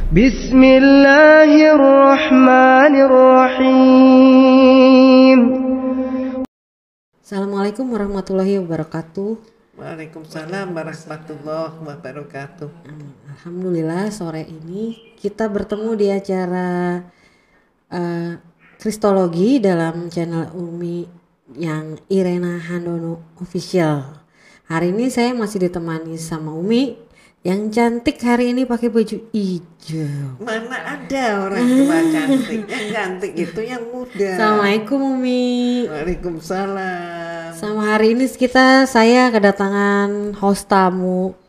Bismillahirrahmanirrahim. Assalamualaikum warahmatullahi wabarakatuh. Waalaikumsalam warahmatullahi wabarakatuh. Alhamdulillah sore ini kita bertemu di acara Kristologi dalam channel Umi yang Irena Handono Official. Hari ini saya masih ditemani sama Umi yang cantik hari ini pakai baju hijau. Mana ada orang tua cantik? Yang cantik itu yang muda. Assalamualaikum Umi. Waalaikumsalam. Sama hari ini saya kedatangan host tamu.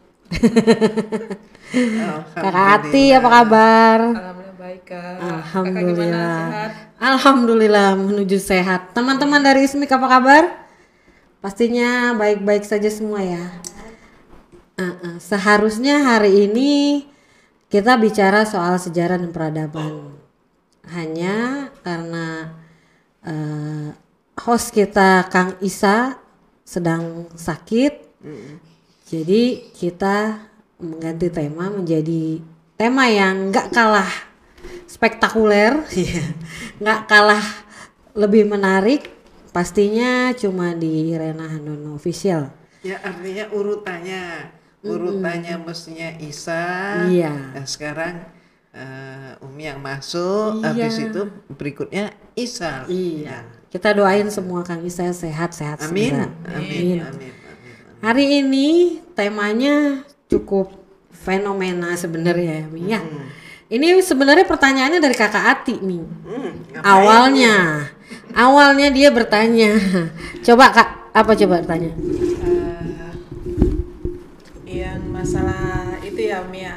Kakak Ati apa kabar? Alhamdulillah baik Kak. Alhamdulillah. Kakak gimana, sehat? Alhamdulillah menuju sehat. Teman-teman dari ISMIK apa kabar? Pastinya baik-baik saja semua ya. Seharusnya hari ini kita bicara soal sejarah dan peradaban. Hanya karena host kita Kang Isa sedang sakit, jadi kita mengganti tema menjadi tema yang nggak kalah spektakuler, nggak kalah lebih menarik. Pastinya cuma di Irena Handono Official. Ya artinya urutannya mestinya Isa. Iya. Nah, sekarang Umi yang masuk, Iya. habis itu berikutnya Isa. Iya. Kita doain semua Kang Isa sehat-sehat Amin. segera. Amin. Amin. Hari ini temanya cukup fenomena sebenarnya, Mi. Ya. Ini sebenarnya pertanyaannya dari Kakak Ati, Mi. Awalnya dia bertanya. Coba Kak, apa coba tanya? Yang masalah itu ya Umi ya.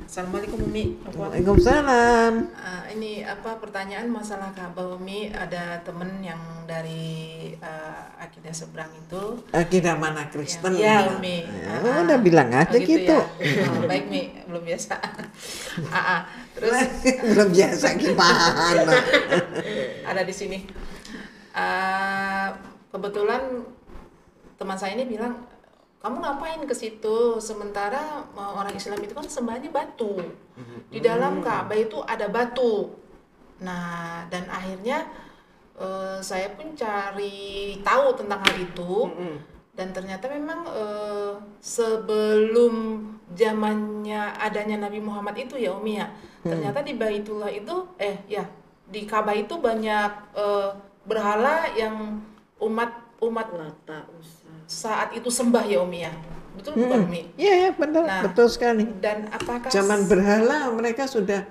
Assalamualaikum Umi. Waalaikumsalam. Ini apa pertanyaan masalah Ka'bah Umi, ada temen yang dari akidah seberang itu. Akidah mana Kristen? Ya Umi. Udah bilang aja gitu. Ya. Baik Mi, belum biasa. Terus Belum biasa gimana? ada di sini. Kebetulan teman saya ini bilang, kamu ngapain ke situ? Sementara orang Islam itu kan sembahnya batu. Di dalam Ka'bah itu ada batu. Nah, dan akhirnya saya pun cari tahu tentang hal itu. Dan ternyata memang sebelum zamannya adanya Nabi Muhammad itu ya Umi ya. Ternyata di Baitullah itu di Ka'bah itu banyak berhala yang umat saat itu sembah ya Umi ya. Betul bukan Umi? Iya benar, betul sekali. Dan apakah Zaman berhala mereka sudah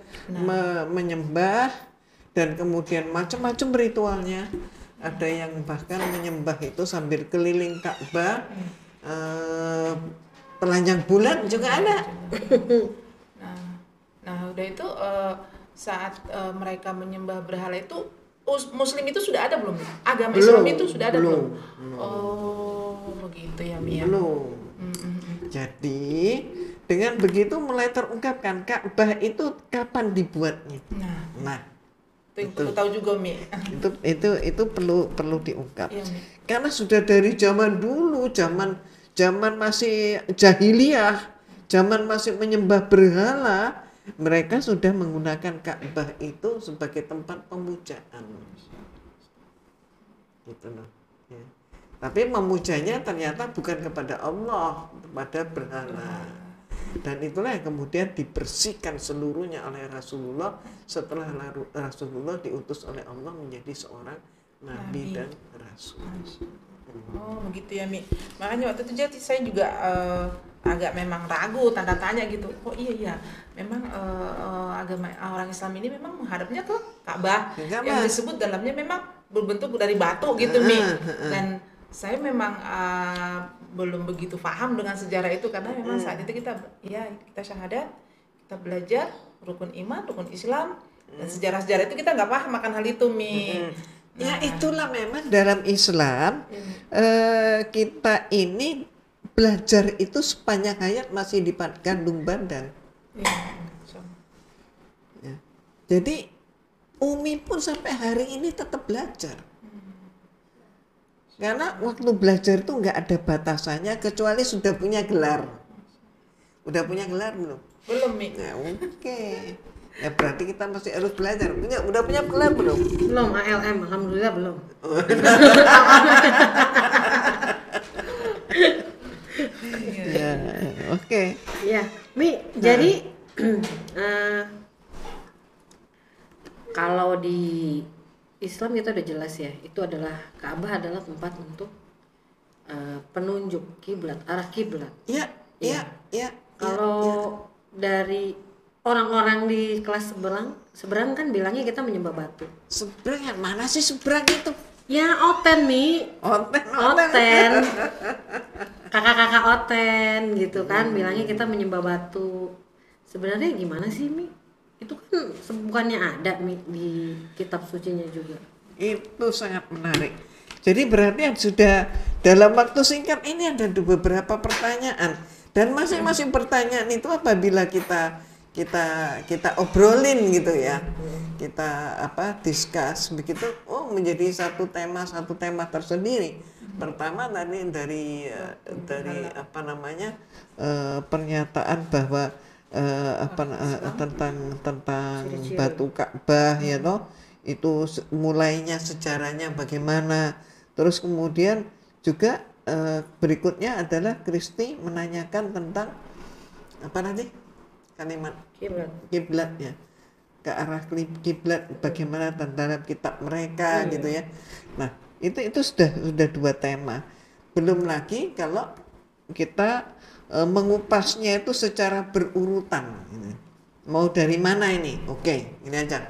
menyembah dan kemudian macam-macam ritualnya. Ada yang bahkan menyembah itu sambil keliling Ka'bah, telanjang bulan juga ada. Nah udah itu saat mereka menyembah berhala itu Muslim itu sudah ada belum? Agama Islam itu sudah ada belum? Oh begitu ya Mia. Belum. Jadi dengan begitu mulai terungkapkan Ka'bah itu kapan dibuatnya. Nah itu yang perlu tahu juga Mi. Itu perlu diungkap. Iya, karena sudah dari zaman dulu, zaman masih jahiliyah, zaman masih menyembah berhala, mereka sudah menggunakan Ka'bah itu sebagai tempat pemujaan. Gitu loh. Ya. Tapi memujanya ternyata bukan kepada Allah, kepada berhala. Dan itulah yang kemudian dibersihkan seluruhnya oleh Rasulullah setelah Rasulullah diutus oleh Allah menjadi seorang nabi dan rasul. Oh begitu ya Mi. Makanya waktu itu jadi saya juga agak memang ragu, tanda tanya gitu. Oh iya memang agama orang Islam ini memang menghadapnya ke Ka'bah yang disebut dalamnya memang berbentuk dari batu gitu Mi. Dan saya memang belum begitu paham dengan sejarah itu karena memang saat itu kita syahadat, kita belajar rukun iman, rukun Islam, dan sejarah-sejarah itu kita nggak paham akan hal itu Mi. Ya itulah memang dalam Islam kita ini belajar itu sepanjang hayat masih dikandung badan. Ya. Jadi Umi pun sampai hari ini tetap belajar. Karena waktu belajar itu nggak ada batasannya kecuali sudah punya gelar. Udah punya gelar belum? Belum, Mi. Nah, oke. Ya berarti kita masih harus belajar. Udah punya gelar belum? Belum ALM, alhamdulillah belum. Ya, oke. Ya, Mi, jadi kalau di Islam kita udah jelas ya, itu adalah Ka'bah adalah tempat untuk penunjuk kiblat, arah kiblat. Iya. Kalau dari orang-orang di kelas seberang kan bilangnya kita menyembah batu. Seberang yang mana sih seberang itu? Ya oten, Mi. Oten. Kakak-kakak oten gitu kan, bilangnya kita menyembah batu. Sebenarnya gimana sih, Mi? Itu kan bukannya ada, Mi, di kitab sucinya juga. Itu sangat menarik. Jadi berarti sudah dalam waktu singkat ini ada beberapa pertanyaan, dan masing-masing pertanyaan itu apabila kita obrolin gitu ya, kita discuss begitu, menjadi satu tema tersendiri. Pertama tadi dari pernyataan bahwa tentang batu Ka'bah ya toh, itu mulainya sejarahnya bagaimana. Terus kemudian juga berikutnya adalah Kristi menanyakan tentang apa nanti kalimat kiblat ya, ke arah kiblat bagaimana dalam kitab mereka gitu ya. Nah itu sudah dua tema. Belum lagi kalau kita mengupasnya itu secara berurutan. Mau dari mana ini? Oke, ini aja.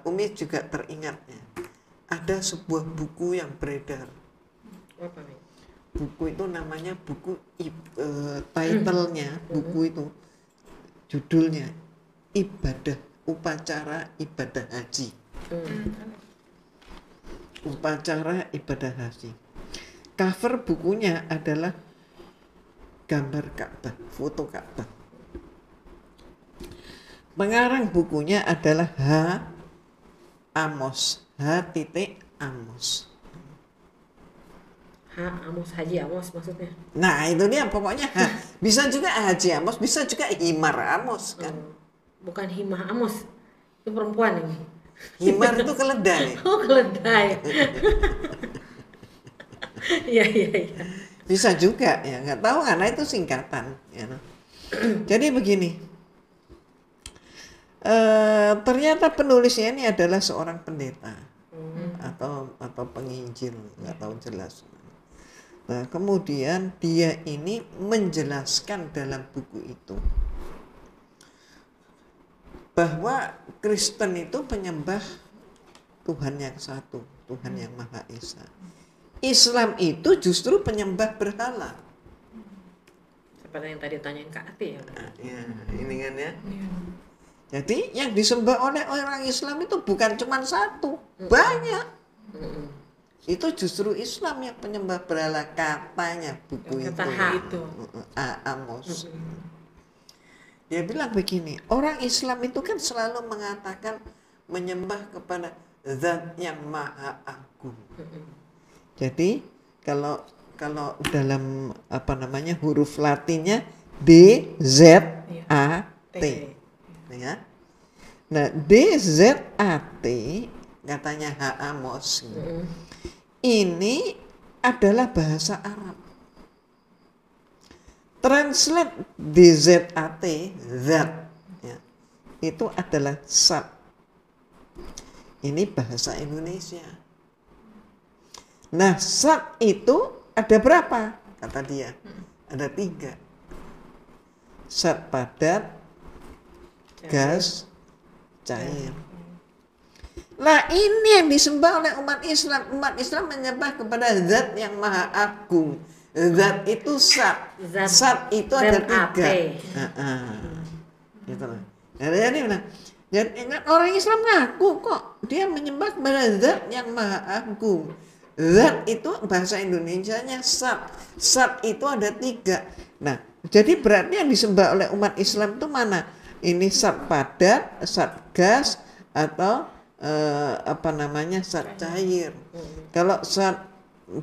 Umi juga teringatnya ada sebuah buku yang beredar. Apa nih? Buku itu namanya buku title-nya buku itu judulnya Upacara Ibadah Haji. Upacara Ibadah Haji. Cover bukunya adalah gambar Ka'bah, foto Ka'bah. Pengarang bukunya adalah Amos. Amos, Haji Amos maksudnya. Nah itu dia pokoknya bisa juga Haji Amos, bisa juga Himar Amos kan. Bukan Himah Amos, itu perempuan ini. Himar itu keledai. Oh, keledai. Iya. Bisa juga ya, nggak tahu karena itu singkatan ya. Jadi begini, ternyata penulisnya ini adalah seorang pendeta atau penginjil, nggak tahu jelas. Nah kemudian dia ini menjelaskan dalam buku itu bahwa Kristen itu penyembah Tuhan yang satu, Tuhan yang Maha Esa. Islam itu justru penyembah berhala. Seperti yang tadi tanyain Kak Ati ya. Ya, ini kan ya. Jadi yang disembah oleh orang Islam itu bukan cuma satu, banyak. Itu justru Islam yang penyembah berhala katanya buku itu. Amos. Dia bilang begini, orang Islam itu kan selalu mengatakan menyembah kepada Zat yang Maha Agung. Jadi kalau dalam huruf Latinnya DZAT. Ya. Nah, DZAT katanya Amos. Ini adalah bahasa Arab. Translate DZAT, zat, ya, itu adalah sat. Ini bahasa Indonesia. Nah, sat itu ada berapa? Kata dia, ada 3. Sat padat, gas, cair. Nah, ini yang disembah oleh umat Islam. Umat Islam menyembah kepada Zat yang Maha Agung. Zat itu sat. Sat itu ada 3. Gitu loh. Jadi orang Islam ngaku kok dia menyembah kepada Zat yang Maha Agung. Zat itu bahasa Indonesianya sat. Sat itu ada 3. Nah, jadi berarti yang disembah oleh umat Islam itu mana? Ini sat padat, sat gas, atau sat cair. Kalau sat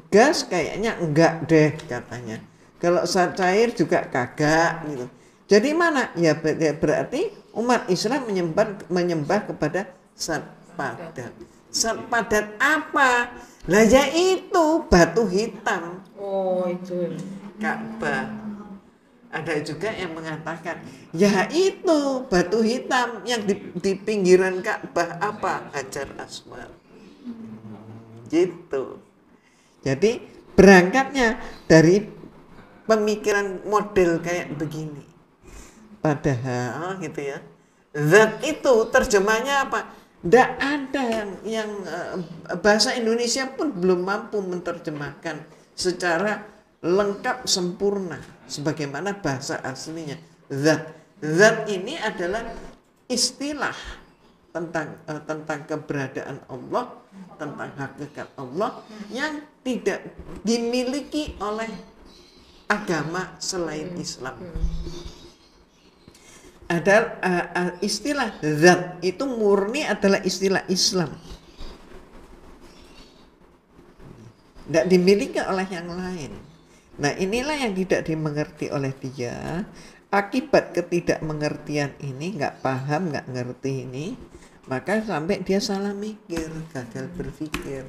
gas kayaknya enggak deh katanya. Kalau zat cair juga kagak gitu. Jadi mana? Ya berarti umat Islam menyembah kepada zat padat. Zat padat apa? Lah yaitu batu hitam. Oh itu. Ka'bah. Ada juga yang mengatakan, ya itu batu hitam yang di pinggiran Ka'bah apa? Hajar Aswad. Gitu. Jadi berangkatnya dari pemikiran model kayak begini. Padahal gitu ya. Zat itu terjemahnya apa? Tidak ada yang bahasa Indonesia pun belum mampu menerjemahkan secara lengkap sempurna sebagaimana bahasa aslinya. Zat ini adalah istilah tentang keberadaan Allah, tentang hakikat Allah yang tidak dimiliki oleh agama selain Islam. Ada istilah zat itu murni adalah istilah Islam, tidak dimiliki oleh yang lain. Nah inilah yang tidak dimengerti oleh dia. Akibat ketidakmengertian ini, nggak paham, nggak ngerti ini, maka sampai dia salah mikir, gagal berpikir.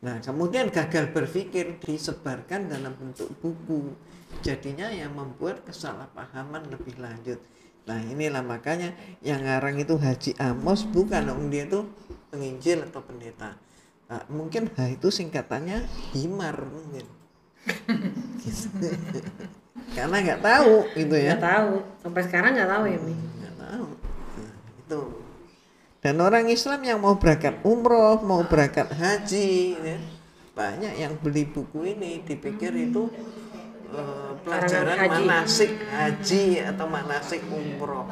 Nah kemudian gagal berpikir disebarkan dalam bentuk buku, jadinya yang membuat kesalahpahaman lebih lanjut. Nah inilah makanya yang ngarang itu Haji Amos, bukan dong dia itu penginjil atau pendeta. Nah, mungkin itu singkatannya Himar mungkin. Karena nggak tahu gitu ya. Nggak tahu, sampai sekarang nggak tahu ya Mi. Nggak tahu. Nah, itu. Dan orang Islam yang mau berangkat umroh, mau berangkat haji, ya, banyak yang beli buku ini dipikir itu pelajaran manasik haji atau manasik umroh.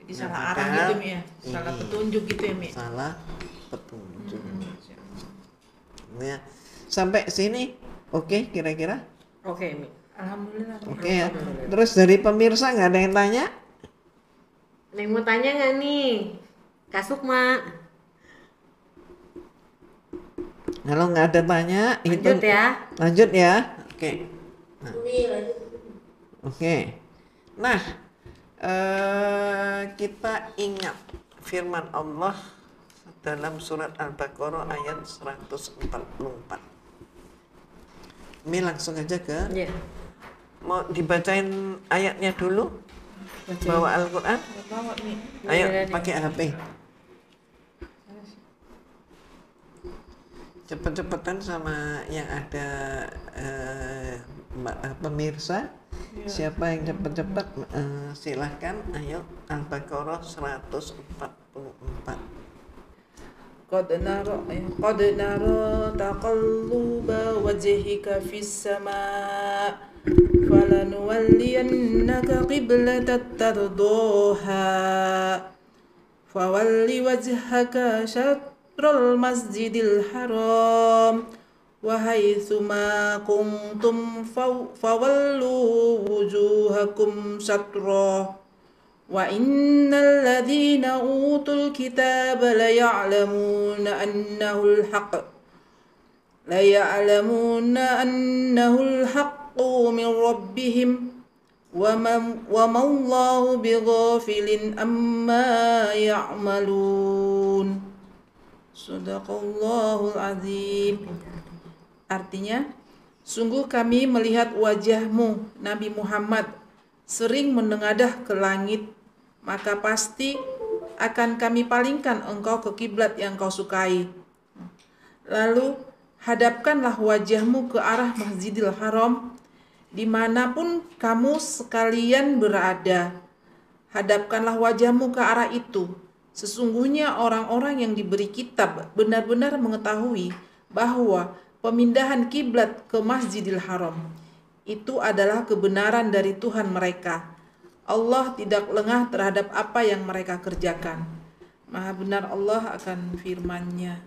Jadi salah arah gitu Mi ya, salah petunjuk gitu ya Mi. Salah petunjuk. Ya, sampai sini oke kira-kira? Oke Mi. Alhamdulillah. Oke ya. Terus dari pemirsa nggak ada yang tanya? Ada yang mau tanya nggak nih? Kak Sukma. Kalau nggak ada tanya, Lanjut ya. Lanjut ya. Oke. Nah. Oke. Nah, kita ingat firman Allah dalam surat Al-Baqarah ayat 144. Ini langsung aja ke. Iya. Mau dibacain ayatnya dulu? Bawa Al-Quran? Bawa Mi. Ayo pakai HP. Cepet-cepetan sama yang ada pemirsa. Siapa yang cepet-cepet silahkan. Ayo Al-Baqarah 144. قد نرى تقلب وجهك في السماء فلنولينك قبلة ترضاها فول وجهك شطر المسجد الحرام وحيثما كنتم فولوا وجوهكم شطره وإن الذين أوتوا الكتاب ليعلمون أنه الحق من ربهم وما الله بغافل عما يعملون. Sadaqallahul azim. Artinya, sungguh kami melihat wajahmu Nabi Muhammad sering menengadah ke langit, maka pasti akan kami palingkan engkau ke kiblat yang kau sukai. Lalu hadapkanlah wajahmu ke arah Masjidil Haram, dimanapun kamu sekalian berada. Hadapkanlah wajahmu ke arah itu. Sesungguhnya orang-orang yang diberi kitab benar-benar mengetahui bahwa pemindahan kiblat ke Masjidil Haram itu adalah kebenaran dari Tuhan mereka. Allah tidak lengah terhadap apa yang mereka kerjakan. Maha benar Allah akan firman-Nya.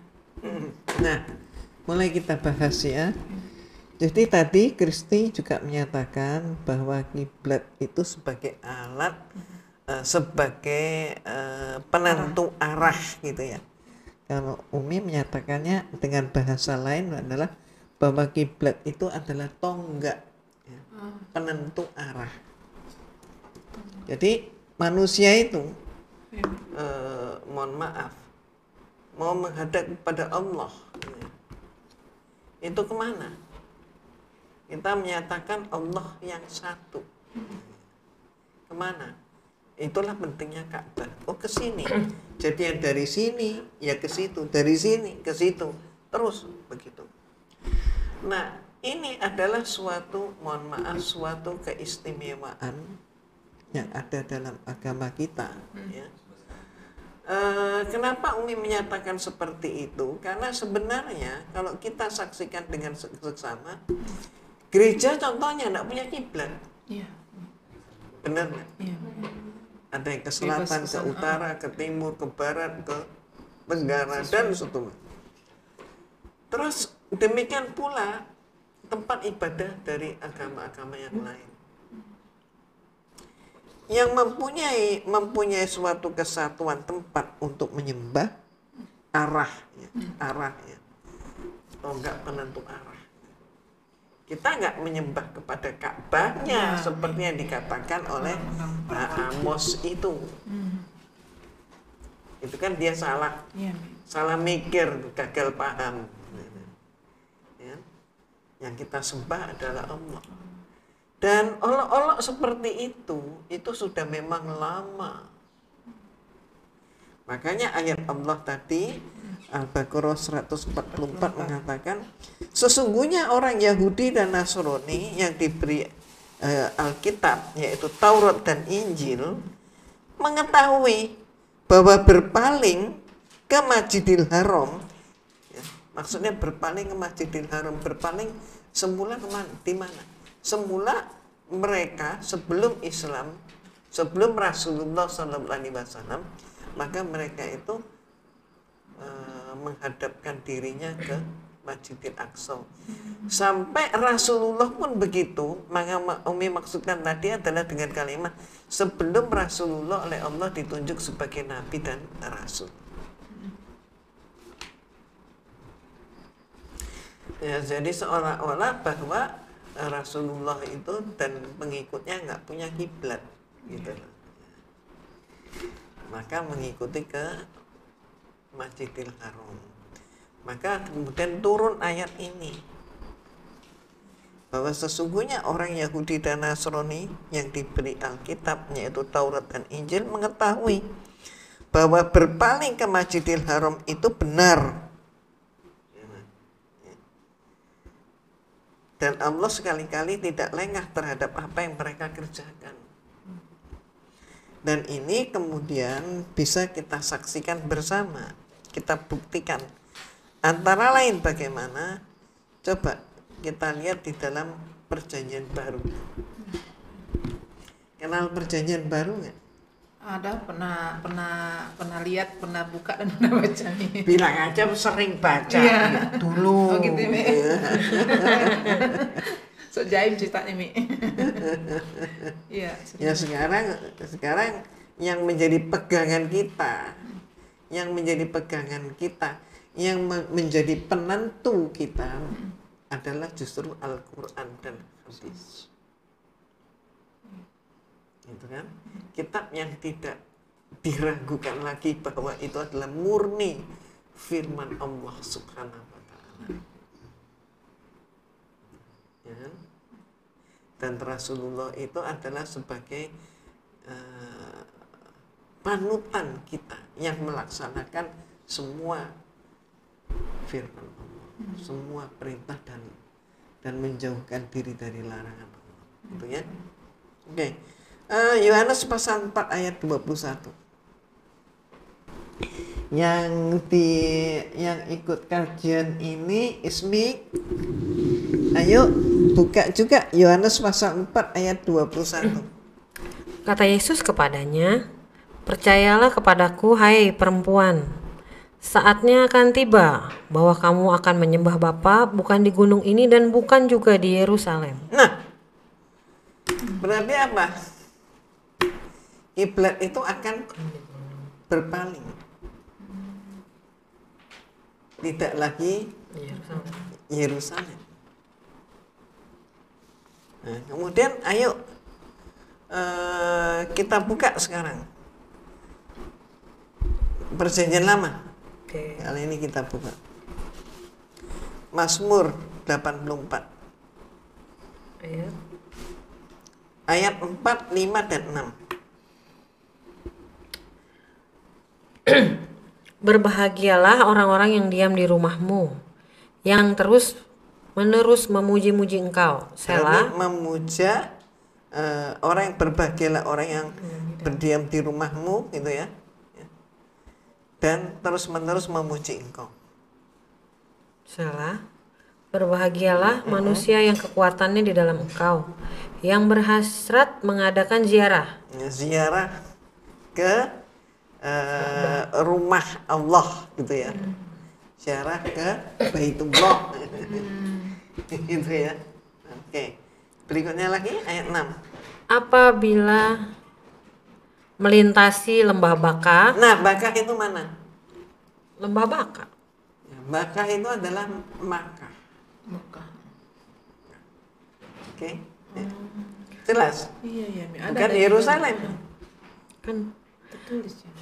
Nah, mulai kita bahas ya. Jadi tadi Kristi juga menyatakan bahwa kiblat itu sebagai alat, sebagai penentu arah gitu ya. Kalau Umi menyatakannya dengan bahasa lain adalah bahwa kiblat itu adalah tonggak, ya, penentu arah. Jadi manusia itu mohon maaf mau menghadap kepada Allah, ya, itu kemana? Kita menyatakan Allah yang satu. Kemana? Itulah pentingnya Ka'bah. Oh, ke sini. Jadi yang dari sini ya ke situ, dari sini ke situ, terus begitu. Nah, ini adalah suatu, mohon maaf, suatu keistimewaan yang ada dalam agama kita, ya. Kenapa Umi menyatakan seperti itu? Karena sebenarnya kalau kita saksikan dengan seksama, gereja contohnya tidak punya kiblat. Iya. Benar nggak? Iya. Ada yang ke selatan, ke utara, ke timur, ke barat, ke tenggara, dan seterusnya. Terus demikian pula tempat ibadah dari agama-agama yang lain. Yang mempunyai suatu kesatuan tempat untuk menyembah, arahnya, tonggak penentu arah. Kita nggak menyembah kepada Ka'bahnya seperti yang dikatakan oleh Amos itu. Itu kan dia salah mikir, gagal paham. Ya. Yang kita sembah adalah Allah. Dan olok-olok seperti itu sudah memang lama. Makanya ayat Allah tadi Al-Baqarah 144 mengatakan, sesungguhnya orang Yahudi dan Nasrani yang diberi Alkitab, yaitu Taurat dan Injil, mengetahui bahwa berpaling ke Masjidil Haram, ya, maksudnya berpaling ke Masjidil Haram, berpaling semula kemana? Di mana? Semula mereka sebelum Islam, sebelum Rasulullah SAW, maka mereka itu menghadapkan dirinya ke Masjidil Aqsa. Sampai Rasulullah pun begitu. Maka Umi maksudkan tadi adalah dengan kalimat sebelum Rasulullah oleh Allah ditunjuk sebagai Nabi dan Rasul. Ya, jadi seolah-olah bahwa Rasulullah itu dan pengikutnya nggak punya kiblat, gitu. Maka mengikuti ke Masjidil Haram. Maka kemudian turun ayat ini bahwa sesungguhnya orang Yahudi dan Nasrani yang diberi Alkitab, yaitu Taurat dan Injil, mengetahui bahwa berpaling ke Masjidil Haram itu benar. Dan Allah sekali-kali tidak lengah terhadap apa yang mereka kerjakan. Dan ini kemudian bisa kita saksikan bersama, kita buktikan. Antara lain bagaimana? Coba kita lihat di dalam Perjanjian Baru. Kenal Perjanjian Baru nggak? Ada, pernah lihat, pernah buka dan pernah baca nih. Bilang aja sering baca, Iya. dulu. Oh gitu, Mi. So jaim ceritanya, Mi. Iya. Ya sekarang yang menjadi pegangan kita, yang menjadi penentu kita adalah justru Al-Quran dan Hadis. Gitu kan? Kitab yang tidak diragukan lagi bahwa itu adalah murni firman Allah Subhanahu wa Ta'ala. Ya. Dan Rasulullah itu adalah sebagai panutan kita yang melaksanakan semua firman Allah, semua perintah dan menjauhkan diri dari larangan Allah. Gitu ya. Oke. Yohanes pasal 4 ayat 21. Yang ikut kajian ini Ismi, ayo buka juga Yohanes pasal 4 ayat 21. Kata Yesus kepadanya, percayalah kepadaku hai perempuan, saatnya akan tiba bahwa kamu akan menyembah Bapa bukan di gunung ini dan bukan juga di Yerusalem. Nah, berarti apa? Kiblat itu akan berpaling. Tidak lagi Yerusalem. Nah, kemudian ayo kita buka sekarang Perjanjian Lama. Oke. Kali ini kita buka Mazmur 84 Ayat. ayat 4, 5, dan 6. Berbahagialah orang-orang yang diam di rumahmu, yang terus menerus memuji-muji engkau. Berarti Selah. memuja orang yang berbahagialah orang yang berdiam di rumahmu gitu ya. Dan terus menerus memuji engkau. Selah. Berbahagialah manusia yang kekuatannya di dalam engkau, yang berhasrat mengadakan ziarah. Ziarah ke rumah Allah gitu ya. Ziarah ke Baitullah. Gitu ya. Oke. Berikutnya lagi ayat 6. Apabila melintasi lembah Baka. Nah, Bakah itu mana? Lembah Baka. Ya, Bakah itu adalah Makkah. Mekah. Oke. Ya. Jelas? Iya iya. Mi. Bukan Yerusalem. Kan Tertulis ya.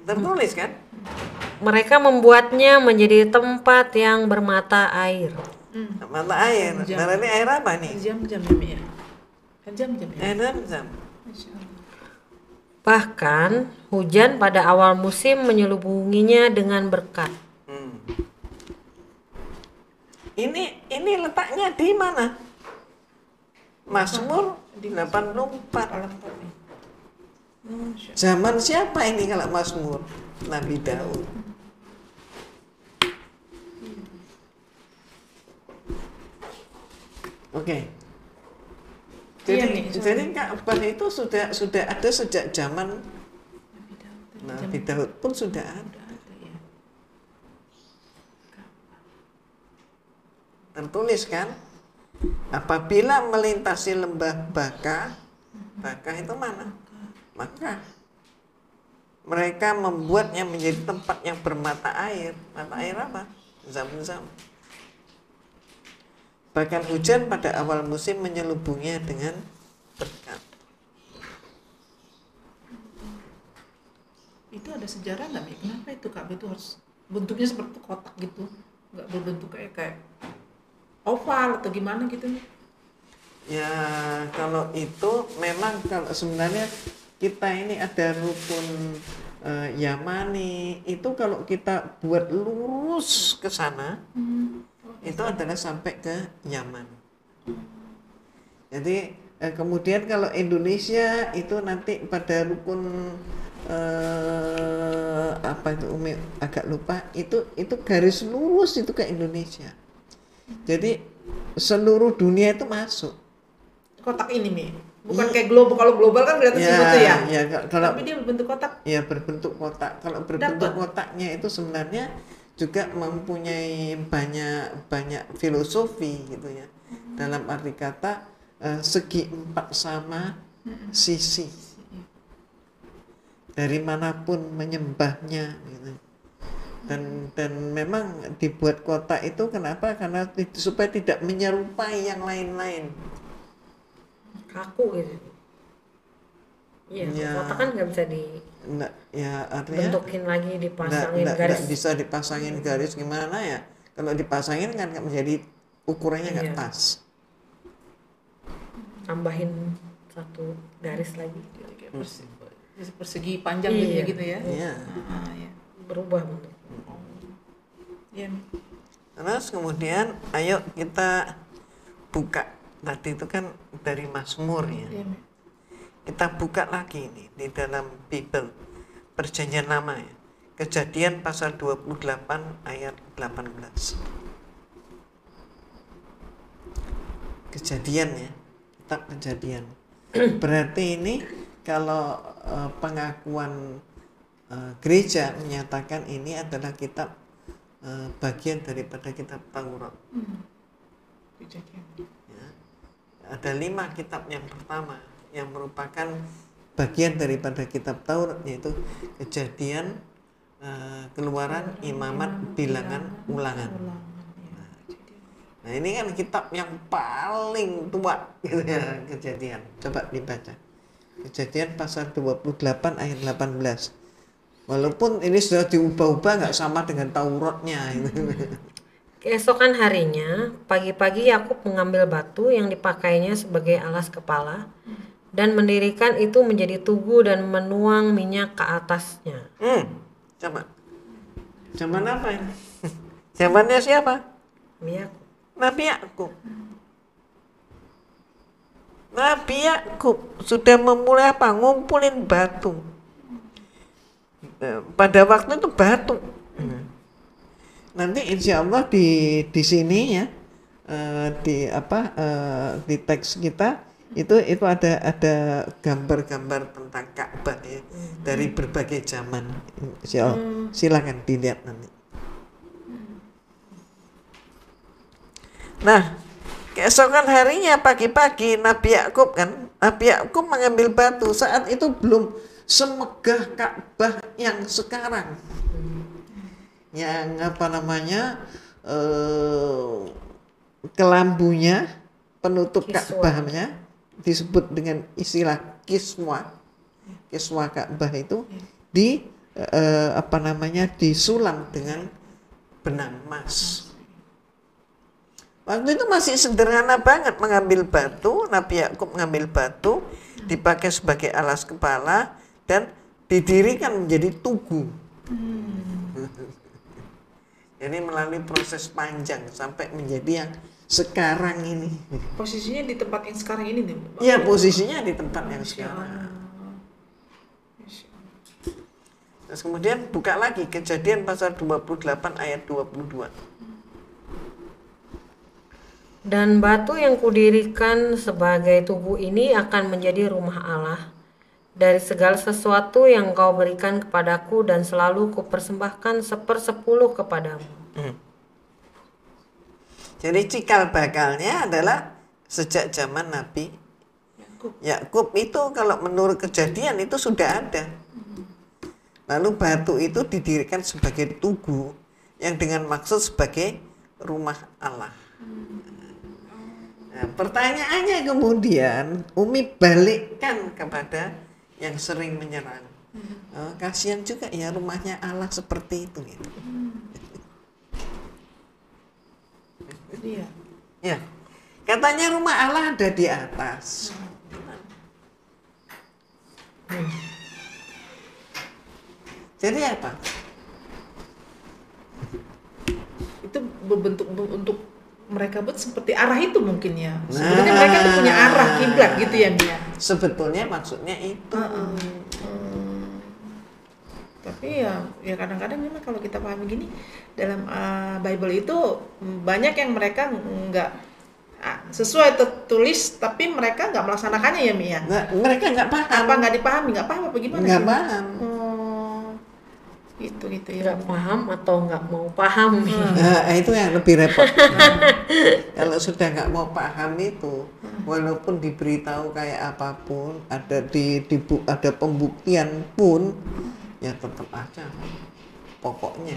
Tertulis kan? mereka membuatnya menjadi tempat yang bermata air. Mata air. Jam. Nah, ini air apa nih? Jam-jam ya, Mi ya. Kan jam-jam ya. Air Zam-Zam. Masya Allah. Bahkan hujan pada awal musim menyelubunginya dengan berkat. Ini letaknya di mana? Mazmur 84. Lengkap nih. Masya Zaman siapa ini kalau Mazmur? Nabi Daud. Oke. Jadi, Iya nih, jadi Ka'bah itu sudah ada sejak zaman Nabi Daud pun sudah ada. Allah. Ada ya. Tertulis kan? Apabila melintasi lembah Baka, Baka itu mana? Maka mereka membuatnya menjadi tempat yang bermata air. Mata air apa? Zam-Zam. Bahkan hujan pada awal musim menyelubunginya dengan berkat. Itu ada sejarah nggak, Mi? Kenapa itu Ka'bah itu harus bentuknya seperti kotak gitu? Nggak berbentuk kayak oval atau gimana gitu, Mi? Ya, kalau itu memang kalau sebenarnya kita ini ada rukun Yamani, itu kalau kita buat lurus ke sana, itu adalah sampai ke Yaman. Jadi kemudian kalau Indonesia itu nanti pada rukun apa itu Umi agak lupa, itu garis lurus itu ke Indonesia. Jadi seluruh dunia itu masuk. Kotak ini, Mi. Bukan kayak global. Kalau global kan kelihatan seperti ya. Ya, kalau Tapi dia berbentuk kotak. ya berbentuk kotak. Kalau berbentuk kotaknya itu sebenarnya juga mempunyai banyak filosofi gitu ya. Dalam arti kata segi empat sama sisi. Dari manapun menyembahnya gitu. Dan memang dibuat kotak itu kenapa? Karena supaya tidak menyerupai yang lain-lain. Kaku gitu. Iya, Ya. kotak kan nggak bisa Nggak, ya artinya dibentukin lagi, dipasangin garis. nggak bisa dipasangin garis gimana ya? Kalau dipasangin kan nggak menjadi ukurannya nggak Iya. pas. Tambahin satu garis lagi, Jadi kayak persegi panjang Iya. gitu ya. Iya. Ya. berubah bentuk. Iya, Mi. Terus kemudian ayo kita buka tadi itu kan dari Mazmur ya. Iya, Mi. Kita buka lagi ini di dalam Bible Perjanjian Lama ya. Kejadian pasal 28 ayat 18. Kejadian ya. Kitab Kejadian. Berarti ini kalau pengakuan gereja menyatakan ini adalah kitab bagian daripada kitab Taurat. Kejadian. Ya. Ada 5 kitab yang pertama yang merupakan bagian daripada kitab Taurat, yaitu Kejadian, Keluaran, Imamat, Bilangan, Ulangan. Nah ini kan kitab yang paling tua gitu ya, Kejadian. Coba dibaca. Kejadian pasal 28 ayat 18. Walaupun ini sudah diubah-ubah nggak sama dengan Tauratnya. Keesokan harinya, pagi-pagi Yakub mengambil batu yang dipakainya sebagai alas kepala dan mendirikan itu menjadi tugu dan menuang minyak ke atasnya. Coba. Zaman apa ini? Zamannya siapa? Yakub. Nabi Yakub. Nabi Yakub sudah memulai apa? Ngumpulin batu. Pada waktu itu batu. Nanti insya Allah di sini ya, di teks kita itu ada gambar-gambar tentang Ka'bah ya, dari berbagai zaman. Insya Allah. Silakan dilihat nanti. Nah, keesokan harinya pagi-pagi Nabi Yakub mengambil batu. Saat itu belum semegah Ka'bah yang sekarang. Yang kelambunya, penutup Ka'bahnya disebut dengan istilah kiswa Ka'bah itu disulam dengan benang emas. Waktu itu masih sederhana banget mengambil batu. Nabi Yakub mengambil batu, dipakai sebagai alas kepala dan didirikan menjadi tugu. Jadi melalui proses panjang sampai menjadi yang sekarang ini. Posisinya di tempat yang sekarang ini nih? Iya, posisinya di tempat yang sekarang. Terus kemudian buka lagi Kejadian pasal 28 ayat 22. Dan batu yang kudirikan sebagai tugu ini akan menjadi rumah Allah dari segala sesuatu yang kau berikan kepadaku, dan selalu kupersembahkan 1/10 kepadamu. Jadi cikal bakalnya adalah sejak zaman Nabi Yakub itu, kalau menurut Kejadian itu sudah ada. Lalu batu itu didirikan sebagai tugu yang dengan maksud sebagai rumah Allah. Nah, pertanyaannya kemudian Umi balikkan kepada yang sering menyerang. Kasihan juga ya rumahnya Allah seperti itu gitu. Iya. Ya, katanya rumah Allah ada di atas. Jadi apa? Itu berbentuk untuk mereka buat seperti arah itu mungkin ya. Sebenarnya mereka tuh punya arah kiblat gitu ya, Mia. Sebetulnya maksudnya itu. Tapi ya kadang-kadang memang kalau kita pahami gini, dalam Bible itu banyak yang mereka nggak sesuai tertulis, tapi mereka nggak melaksanakannya ya, Mia. Nah, mereka nggak paham. Apa nggak dipahami? Nggak paham apa gimana? Nggak paham. Gitu ya. Nggak paham atau nggak mau paham. Nah, itu yang lebih repot. Kalau sudah nggak mau paham itu, walaupun diberitahu kayak apapun, ada ada pembuktian pun, ya tetap aja pokoknya,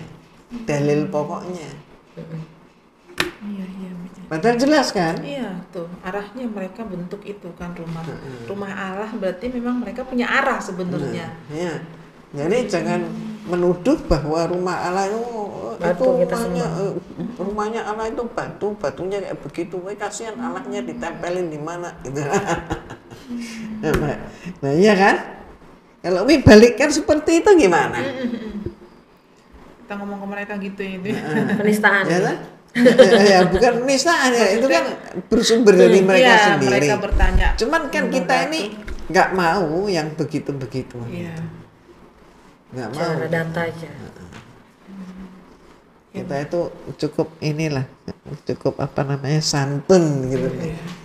dalil pokoknya. Iya. Padahal jelas kan? Iya, tuh arahnya mereka bentuk itu kan rumah Allah, berarti memang mereka punya arah sebenarnya. Iya. Jadi jangan menuduh bahwa rumah Allah itu rumahnya Allah itu batunya kayak begitu. Kasihan Allahnya ditempelin di mana gitu. Nah, iya kan? Kalau balikkan seperti itu gimana? Kita ngomong ke mereka gitu itu. Penistaan. Ya kan? Ya bukan penistaan ya, itu kan bersumber dari mereka sendiri. Mereka bertanya. Cuman kan kita ini nggak mau yang begitu-begitu. Iya. Nggak mau. Cara data aja. Kita itu cukup cukup santun gitu.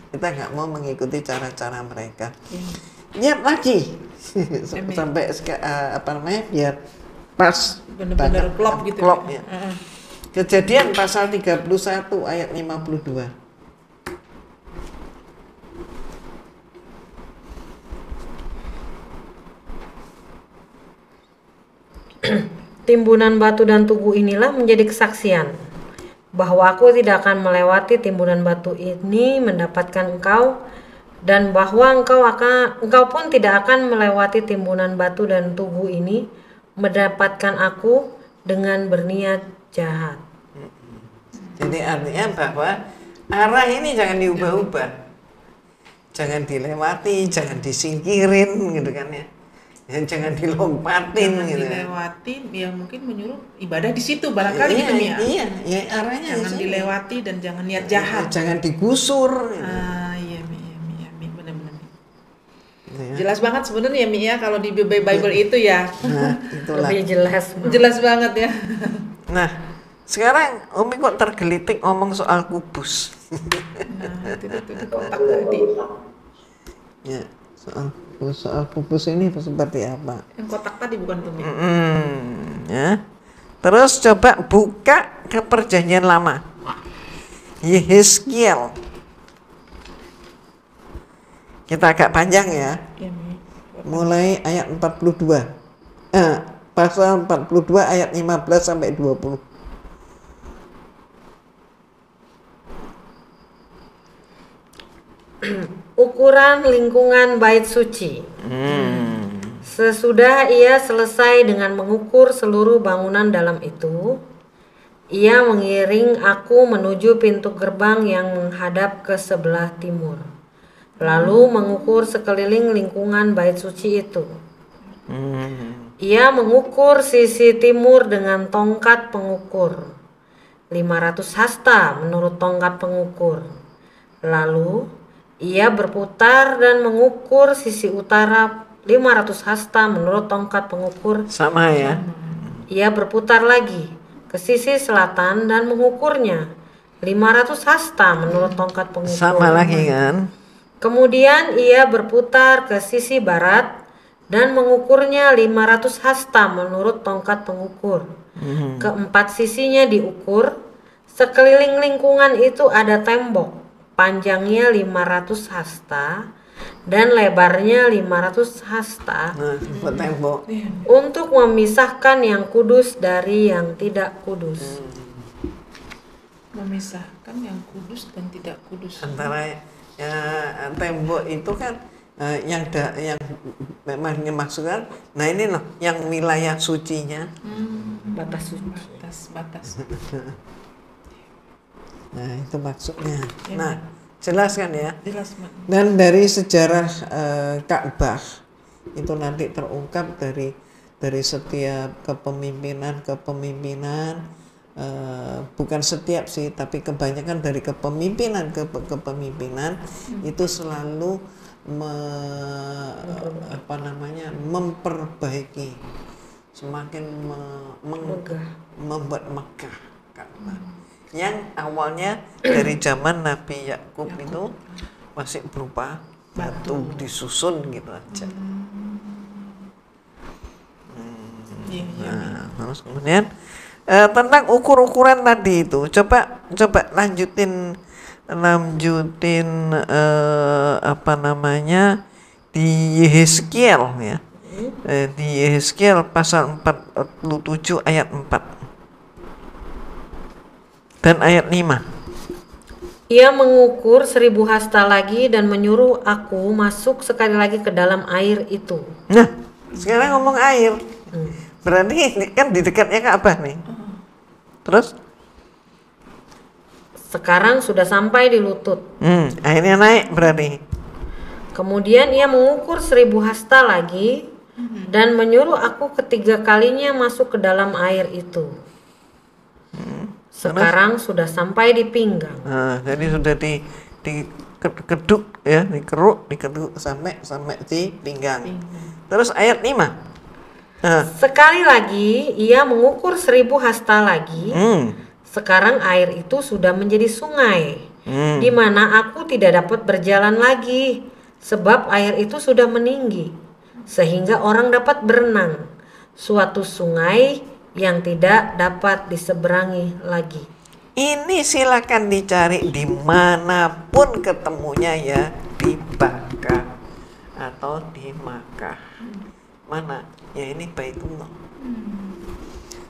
Kita nggak mau mengikuti cara-cara mereka. Lihat lagi sampai biar pas benar-benar klop gitu. Klop ya. Kejadian pasal 31 ayat 52. Timbunan batu dan tugu inilah menjadi kesaksian bahwa aku tidak akan melewati timbunan batu ini mendapatkan engkau, dan bahwa engkau pun tidak akan melewati timbunan batu dan tugu ini mendapatkan aku dengan berniat jahat. Jadi artinya bahwa arah ini jangan diubah-ubah, jangan dilewati, jangan disingkirin gitu kan ya. Jangan dilompatin Jangan gitu kan. dilewatin, ya mungkin menyuruh ibadah di situ barangkali gitu Mi ya. Iya, ya arahnya Jangan di situ. dilewati dan jangan niat jahat. Jangan digusur. Gitu. Iya Mi, benar-benar. Gitu ya. Jelas banget sebenarnya Mi ya kalau di Bible itu ya. Nah, itulah. Lebih jelas. Jelas banget ya. Nah, sekarang Umi kok tergelitik ngomong soal kubus. Nah, itu di kotak tadi. Ya, soal kubus ini seperti apa? Yang kotak tadi bukan tuh Mi. Ya. Terus coba buka ke Perjanjian Lama. Yehezkiel. Kita agak panjang ya. Iya Mi. Mulai ayat 42. Pasal 42 ayat 15 sampai 20. Ukuran lingkungan bait suci. Sesudah ia selesai dengan mengukur seluruh bangunan dalam itu, ia mengiring aku menuju pintu gerbang yang menghadap ke sebelah timur, lalu mengukur sekeliling lingkungan bait suci itu. Ia mengukur sisi timur dengan tongkat pengukur, 500 hasta menurut tongkat pengukur. Lalu ia berputar dan mengukur sisi utara 500 hasta menurut tongkat pengukur. Sama ya. Ia berputar lagi ke sisi selatan dan mengukurnya 500 hasta menurut tongkat pengukur. Sama lagi kan? Kemudian ia berputar ke sisi barat dan mengukurnya 500 hasta menurut tongkat pengukur. Keempat sisinya diukur. Sekeliling lingkungan itu ada tembok. Panjangnya 500 hasta dan lebarnya 500 hasta Buat tembok. untuk memisahkan yang kudus dari yang tidak kudus. Memisahkan yang kudus dan tidak kudus. Antara ya, tembok itu kan yang memang dimaksudkan. Nah ini loh yang wilayah sucinya. Batas suci. Batas. Nah itu maksudnya. Ya, Nah jelaskan ya. Jelas Mak. Dan dari sejarah Ka'bah itu nanti terungkap dari setiap kepemimpinan bukan setiap sih, tapi kebanyakan dari kepemimpinan ke kepemimpinan itu selalu memperbaiki, semakin membuat megah Ka'bah. Yang awalnya dari zaman Nabi Yakub itu masih berupa batu disusun gitu aja. Nah, terus kemudian tentang ukur-ukuran tadi itu coba lanjutin di Yehezkiel ya. Di Yehezkiel pasal 47 ayat 4 dan ayat 5. Ia mengukur 1000 hasta lagi dan menyuruh aku masuk sekali lagi ke dalam air itu. Nah, sekarang ngomong air. Berarti ini kan di dekatnya Ka'bah nih. Terus? Sekarang sudah sampai di lutut. Airnya naik berarti. Kemudian ia mengukur 1000 hasta lagi dan menyuruh aku ketiga kalinya masuk ke dalam air itu. Sekarang sudah sampai di pinggang. Nah, jadi sudah dikeduk ya, dikeduk sampai di pinggang. Terus ayat 5. Sekali lagi ia mengukur 1000 hasta lagi. Sekarang air itu sudah menjadi sungai, di mana aku tidak dapat berjalan lagi, sebab air itu sudah meninggi, sehingga orang dapat berenang. Suatu sungai yang tidak dapat diseberangi lagi. Ini silakan dicari dimanapun ketemunya ya, di Bakkah atau di Makkah. Mana? Ya ini Baitullah.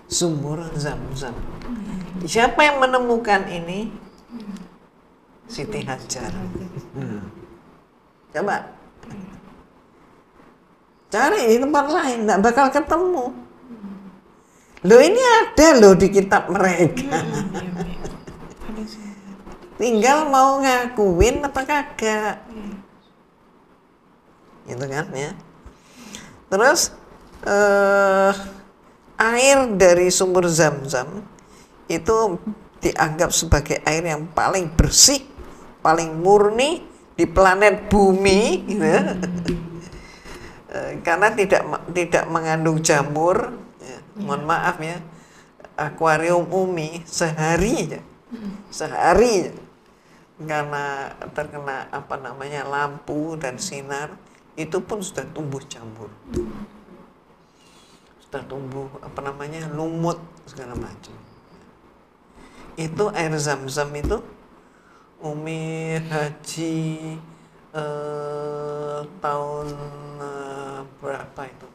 sumur Zam-Zam. Siapa yang menemukan ini? Siti Hajar. Coba cari di tempat lain, nggak bakal ketemu. Loh, ini ada loh di kitab mereka. Tinggal mau ngakuin apa kagak. Gitu kan ya. Terus air dari sumur Zam-Zam itu dianggap sebagai air yang paling bersih, paling murni di planet bumi, gitu. Karena tidak mengandung jamur. Ya, mohon maaf ya, akuarium Umi sehari karena terkena lampu dan sinar, itu pun sudah tumbuh jamur, sudah tumbuh lumut segala macam. Itu air Zam-Zam itu Umi haji tahun berapa itu?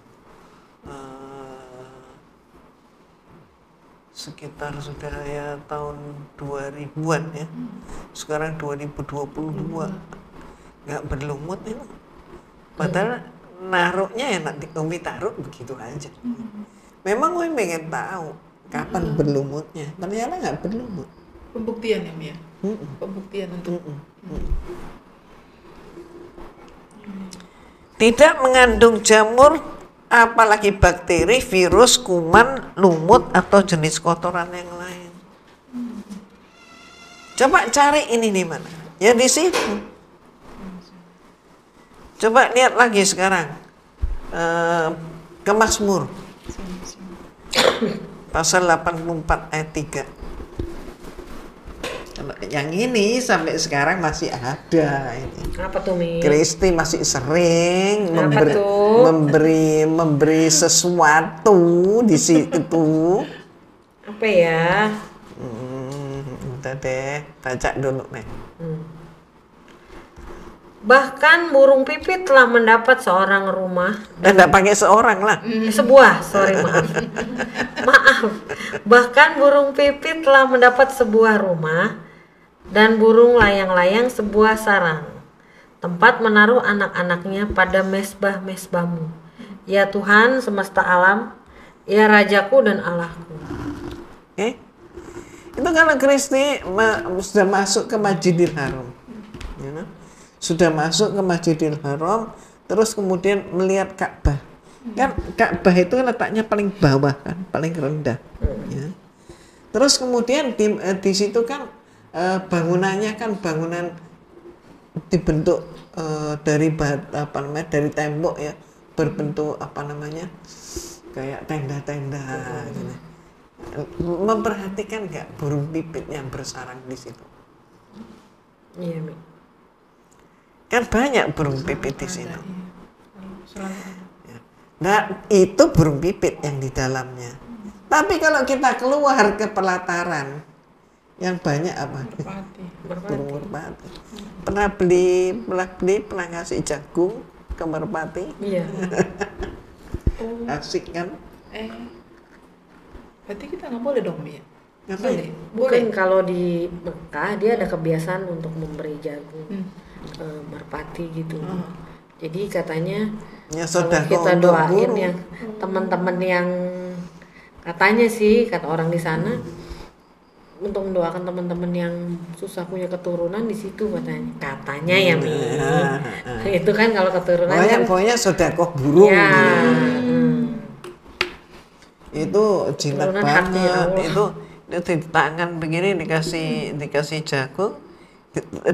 Sekitar sudah ya tahun 2000-an ya. Sekarang 2022. Nggak berlumut itu. Padahal naruhnya ya nanti Umi taruh begitu aja. Memang Umi pengen tahu kapan berlumutnya. Ternyata nggak berlumut. Pembuktian ya, Mia? Pembuktian untuk tidak mengandung jamur, apalagi bakteri, virus, kuman, lumut, atau jenis kotoran yang lain. Coba cari ini di mana? Ya di situ. Coba lihat lagi sekarang ke Mazmur pasal 84 ayat 3. Yang ini sampai sekarang masih ada ini. Apa tuh, Mi? Kristi masih sering Apa memberi sesuatu di situ. Apa ya? Udah deh, baca dulu nih. Bahkan burung pipit telah mendapat seorang rumah. Enggak pakai seorang lah. Sebuah, sorry maaf. Maaf. Bahkan burung pipit telah mendapat sebuah rumah, dan burung layang-layang sebuah sarang, tempat menaruh anak-anaknya pada mesbah-mesbahmu. Ya Tuhan semesta alam, ya Rajaku dan Allahku. Itu karena Kristi sudah masuk ke Masjidil Haram. Ya, sudah masuk ke Masjidil Haram, terus kemudian melihat Ka'bah. Kan Ka'bah itu letaknya paling bawah kan, paling rendah. Ya. Terus kemudian di situ kan bangunannya kan bangunan dibentuk dari dari tembok ya, berbentuk kayak tenda-tenda gitu. Memperhatikan nggak burung pipit yang bersarang di situ? Iya, Mi. Kan banyak burung pipit di situ. Nah, itu burung pipit yang di dalamnya. Tapi kalau kita keluar ke pelataran, yang banyak apa? Burung merpati. Pernah ngasih jagung ke merpati? Iya. Asik kan? Berarti kita nggak boleh dong, Mia? Ngapain? Bukan, kalau di Mekah dia ada kebiasaan untuk memberi jagung ke merpati gitu. Jadi katanya Ya, kalau kita doain yang teman-teman yang katanya sih kata orang di sana untuk mendoakan teman-teman yang susah punya keturunan di situ katanya ya Mi. Itu kan kalau keturunan pokoknya sedekah burung. Ya. Itu jinak banget. Itu di tangan begini dikasih jagung,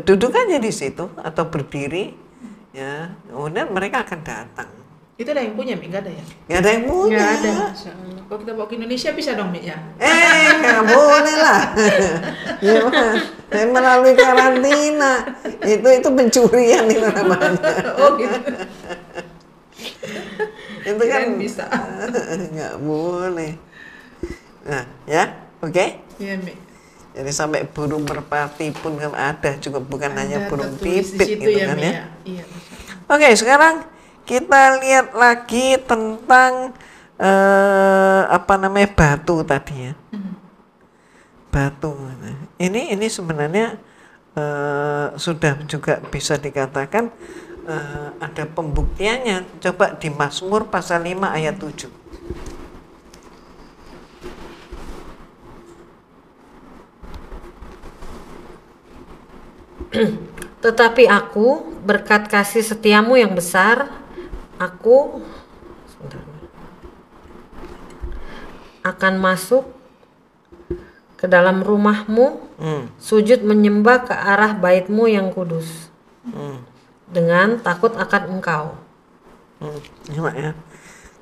duduk aja di situ atau berdiri ya, kemudian mereka akan datang. Itu ada yang punya, Mi? Nggak ada ya? Nggak ada yang punya. Nggak ada. Kalau kita bawa ke Indonesia bisa dong, Mi, ya? Nggak boleh lah. Melalui karantina. Itu pencurian itu namanya. Oh gitu. Itu kan bisa. Nggak boleh. Nah, ya, oke? Iya, Mi. Jadi sampai burung merpati pun kan ada juga, bukan hanya burung tertulis di pipit situ gitu ya, kan Mi, ya. Iya. Oke, sekarang kita lihat lagi tentang batu tadi ya. Batu. Ini sebenarnya sudah juga bisa dikatakan ada pembuktiannya. Coba di Mazmur pasal 5 ayat 7. Tetapi aku, berkat kasih setiamu yang besar, aku akan masuk ke dalam rumahmu, sujud menyembah ke arah baitmu yang kudus, dengan takut akan engkau. Ya.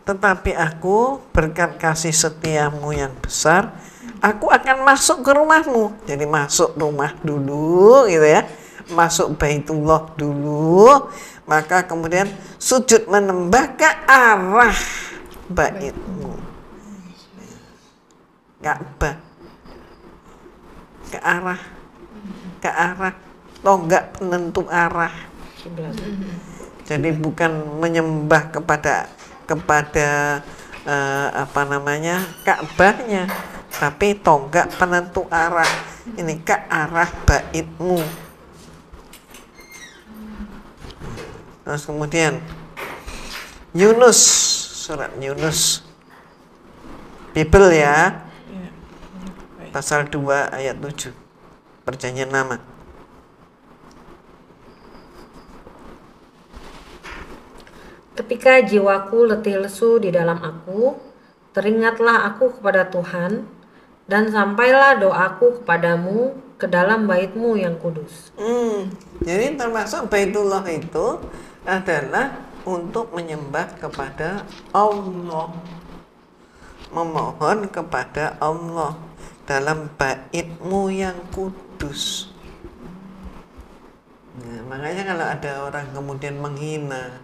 Tetapi aku, berkat kasih setiamu yang besar, aku akan masuk ke rumahmu. Jadi masuk rumah dulu gitu ya, masuk Baitullah dulu, maka kemudian sujud menyembah ke arah baitmu, Ka'bah, ke arah tonggak penentu arah. Jadi bukan menyembah kepada Ka'bahnya, tapi tonggak penentu arah. Ini ke arah baitmu. Terus kemudian Yunus, surat Yunus, Bible ya, pasal 2 ayat 7, perjanjian lama. Ketika jiwaku letih lesu di dalam aku, teringatlah aku kepada Tuhan, dan sampailah doaku kepadamu ke dalam baitmu yang kudus. Jadi termasuk Baitullah itu adalah untuk menyembah kepada Allah, memohon kepada Allah dalam baitmu yang kudus. Nah, makanya kalau ada orang kemudian menghina,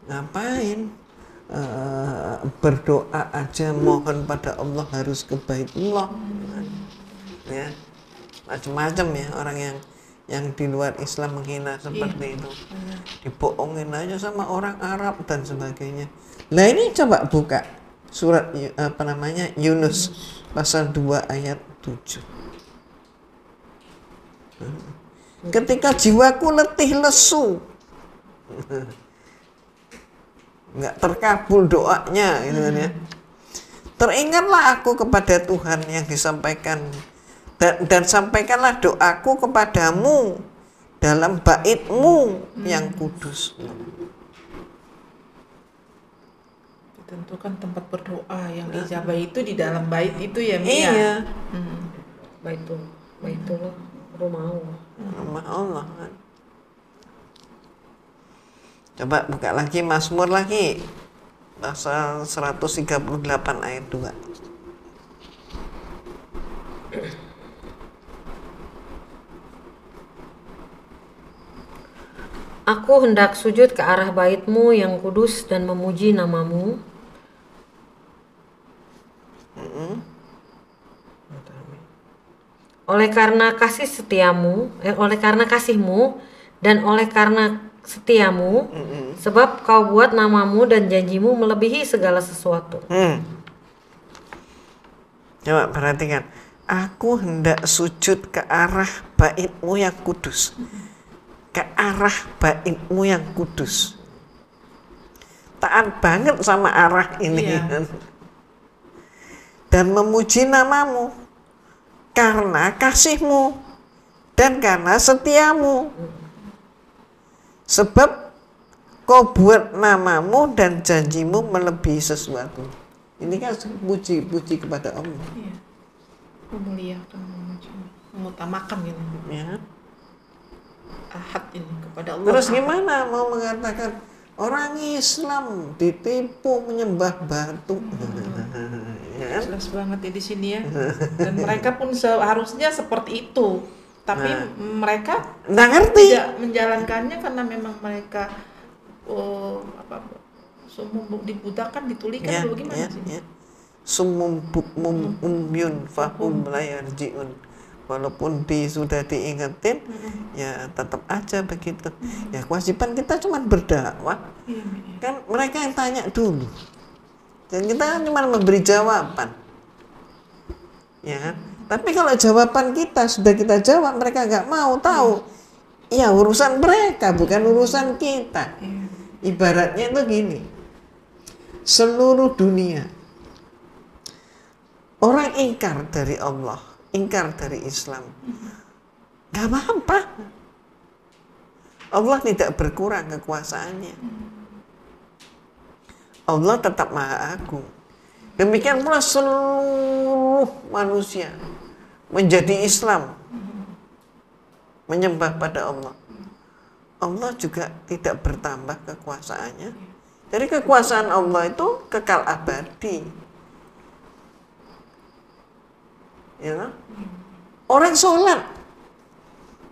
ngapain berdoa aja mohon pada Allah harus ke Baitullah, ya macam-macam ya orang yang di luar Islam menghina seperti itu, dibohongin aja sama orang Arab dan sebagainya. Nah ini coba buka surat Yunus pasal 2 ayat 7. Ketika jiwaku letih lesu, nggak terkabul doanya gitu kan ya, teringatlah aku kepada Tuhan yang disampaikan, dan sampaikanlah doaku kepadamu dalam baitmu yang kudus. Ditentukan tempat berdoa yang dijabah itu di dalam bait itu ya, Mia. Iya. Baitullah rumah Allah. Rumah Allah kan. Coba buka lagi Mazmur lagi pasal 138 ayat 2. Aku hendak sujud ke arah baitmu yang kudus dan memuji namamu. Oleh karena kasihmu dan oleh karena setiamu, sebab kau buat namamu dan janjimu melebihi segala sesuatu. Coba perhatikan, aku hendak sujud ke arah baitmu yang kudus, ke arah baitmu yang kudus. Taat banget sama arah ini, dan memuji namamu karena kasihmu dan karena setiamu, sebab kau buat namamu dan janjimu melebihi sesuatu. Ini kan puji kepada Allah. Iya. Memuliakan, mengutamakan gitu. Ya. Ahad ini kepada Allah. Terus gimana mau mengatakan orang Islam ditipu menyembah batu? Ya. Jelas banget ya di sini ya. Dan mereka pun seharusnya seperti itu. Tapi mereka nggak ngerti. Tidak menjalankannya karena memang mereka dibutakan, ditulikan atau gimana sih? Ya. Summum bukmum umyun fahum la yarji'un. Walaupun sudah diingetin, ya tetap aja begitu. Ya kewajiban kita cuma berdakwah. Kan mereka yang tanya dulu. Dan kita kan cuma memberi jawaban. Ya kan? Tapi kalau jawaban kita sudah kita jawab, mereka nggak mau tahu. Ya urusan mereka, bukan urusan kita. Ibaratnya itu gini. Seluruh dunia orang ingkar dari Allah, ingkar dari Islam, nggak apa-apa. Allah tidak berkurang kekuasaannya. Allah tetap Maha Agung. Demikian pula seluruh manusia menjadi Islam, menyembah pada Allah. Allah juga tidak bertambah kekuasaannya. Jadi kekuasaan Allah itu kekal abadi. Ya, orang sholat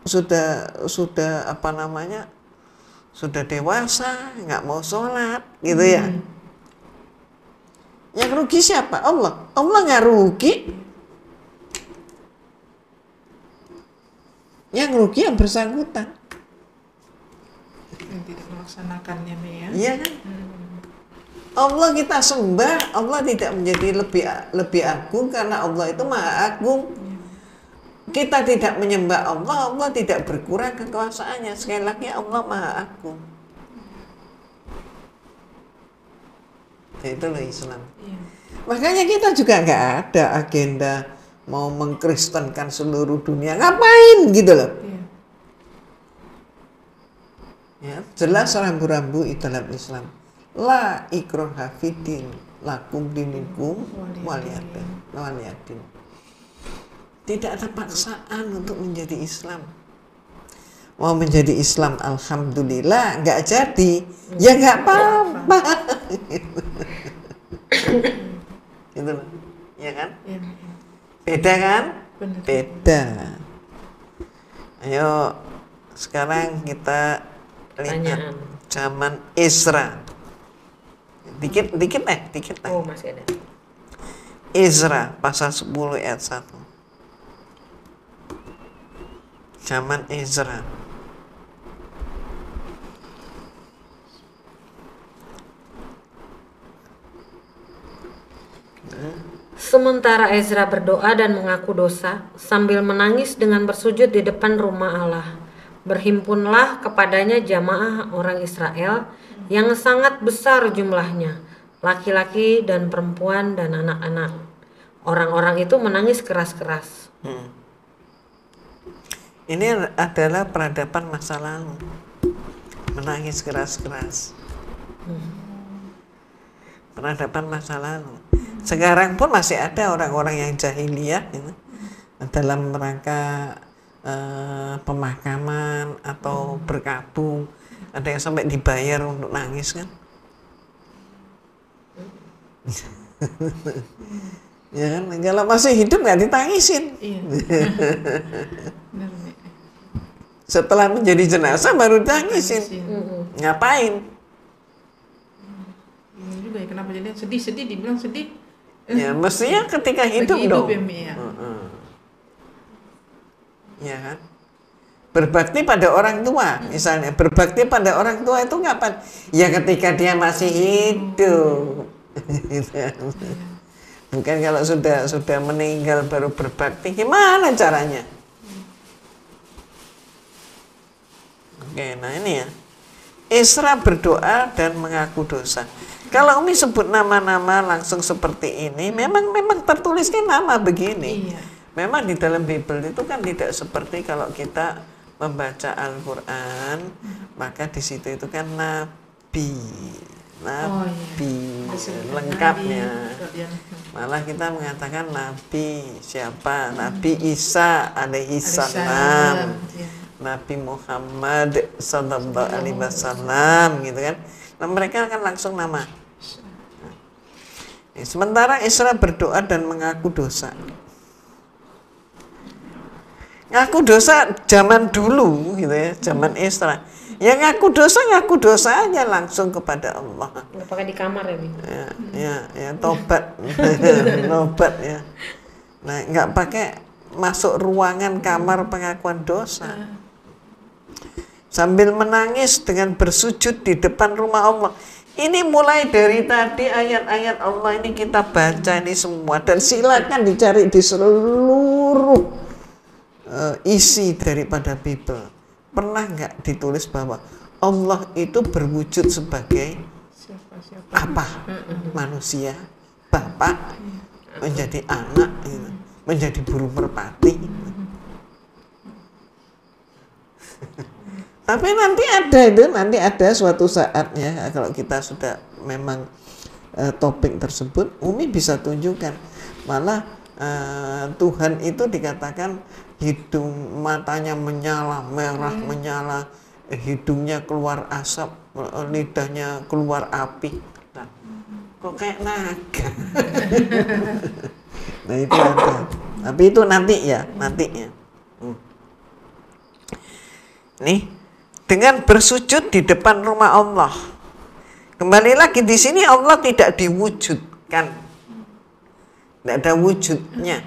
sudah apa namanya, sudah dewasa nggak mau sholat, gitu ya. Yang rugi siapa? Allah. Allah nggak rugi. Yang rugi yang bersangkutan. Yang tidak melaksanakannya, ya. Iya kan? Allah kita sembah, Allah tidak menjadi lebih agung karena Allah itu Maha Agung. Kita tidak menyembah Allah, Allah tidak berkurang kekuasaannya. Sekali lagi Allah Maha Agung. Itu loh Islam. Makanya kita juga nggak ada agenda mau mengkristenkan seluruh dunia. Ngapain gitu loh. Ya, jelas rambu-rambu dalam Islam. La ikraha fiddin, lakum dinukum waliyadin. Tidak ada paksaan untuk menjadi Islam. Mau menjadi Islam, alhamdulillah. Nggak jadi, ya nggak apa-apa. Gitu loh, ya kan? Beda kan? Benar. Beda. Ayo, sekarang kita lihat zaman Isra. Dikit. Oh, masih ada. Isra pasal 10 ayat 1. Zaman Isra. Sementara Ezra berdoa dan mengaku dosa sambil menangis dengan bersujud di depan rumah Allah, berhimpunlah kepadanya jamaah orang Israel yang sangat besar jumlahnya, laki-laki dan perempuan dan anak-anak. Orang-orang itu menangis keras-keras. Ini adalah peradaban masa lalu. Menangis keras-keras. Peradaban masa lalu. Sekarang pun masih ada orang-orang yang jahiliyah gitu, dalam rangka pemakaman atau berkabung. Ada yang sampai dibayar untuk nangis kan. Ya kan, kalau masih hidup nggak ditangisin. Setelah menjadi jenazah baru ditangisin. Ngapain? Juga ya, kenapa jadi sedih dibilang sedih? Ya mestinya ketika hidup dong. Ya. Ya kan? Berbakti pada orang tua, misalnya berbakti pada orang tua itu kapan? Ya ketika dia masih hidup. Bukan kalau sudah meninggal baru berbakti. Gimana caranya? Oke, nah ini ya. Isra berdoa dan mengaku dosa. Kalau Umi sebut nama-nama langsung seperti ini, memang tertulisnya nama begini. Iya. Memang di dalam Bible itu kan tidak seperti kalau kita membaca Al-Quran, maka di situ itu kan nabi, lengkapnya. Malah kita mengatakan nabi siapa? Nabi Isa alaihi salam, Nabi Muhammad sallallahu alaihi wasallam, gitu kan. Nah, mereka kan langsung nama. Sementara Isra berdoa dan mengaku dosa. Ngaku dosa zaman dulu gitu ya, zaman Isra. Ya ngaku dosa aja langsung kepada Allah. Nggak pakai di kamar ya, Mi? Ya tobat. Tobat ya. Nah, nggak pakai masuk ruangan kamar pengakuan dosa. Sambil menangis dengan bersujud di depan rumah Allah. Ini mulai dari tadi ayat-ayat Allah ini kita baca ini semua, dan silakan dicari di seluruh isi daripada Bible. Pernah nggak ditulis bahwa Allah itu berwujud sebagai apa? Manusia, bapak, menjadi anak, gitu, menjadi burung merpati. Tapi nanti ada suatu saat ya, kalau kita sudah memang topik tersebut, Umi bisa tunjukkan. Malah Tuhan itu dikatakan hidung matanya menyala, merah menyala, hidungnya keluar asap, lidahnya keluar api. Nah, kok kayak naga? Nah itu ada. Tapi itu nantinya. Nih. Dengan bersujud di depan rumah Allah. Kembali lagi di sini Allah tidak diwujudkan. Tidak ada wujudnya.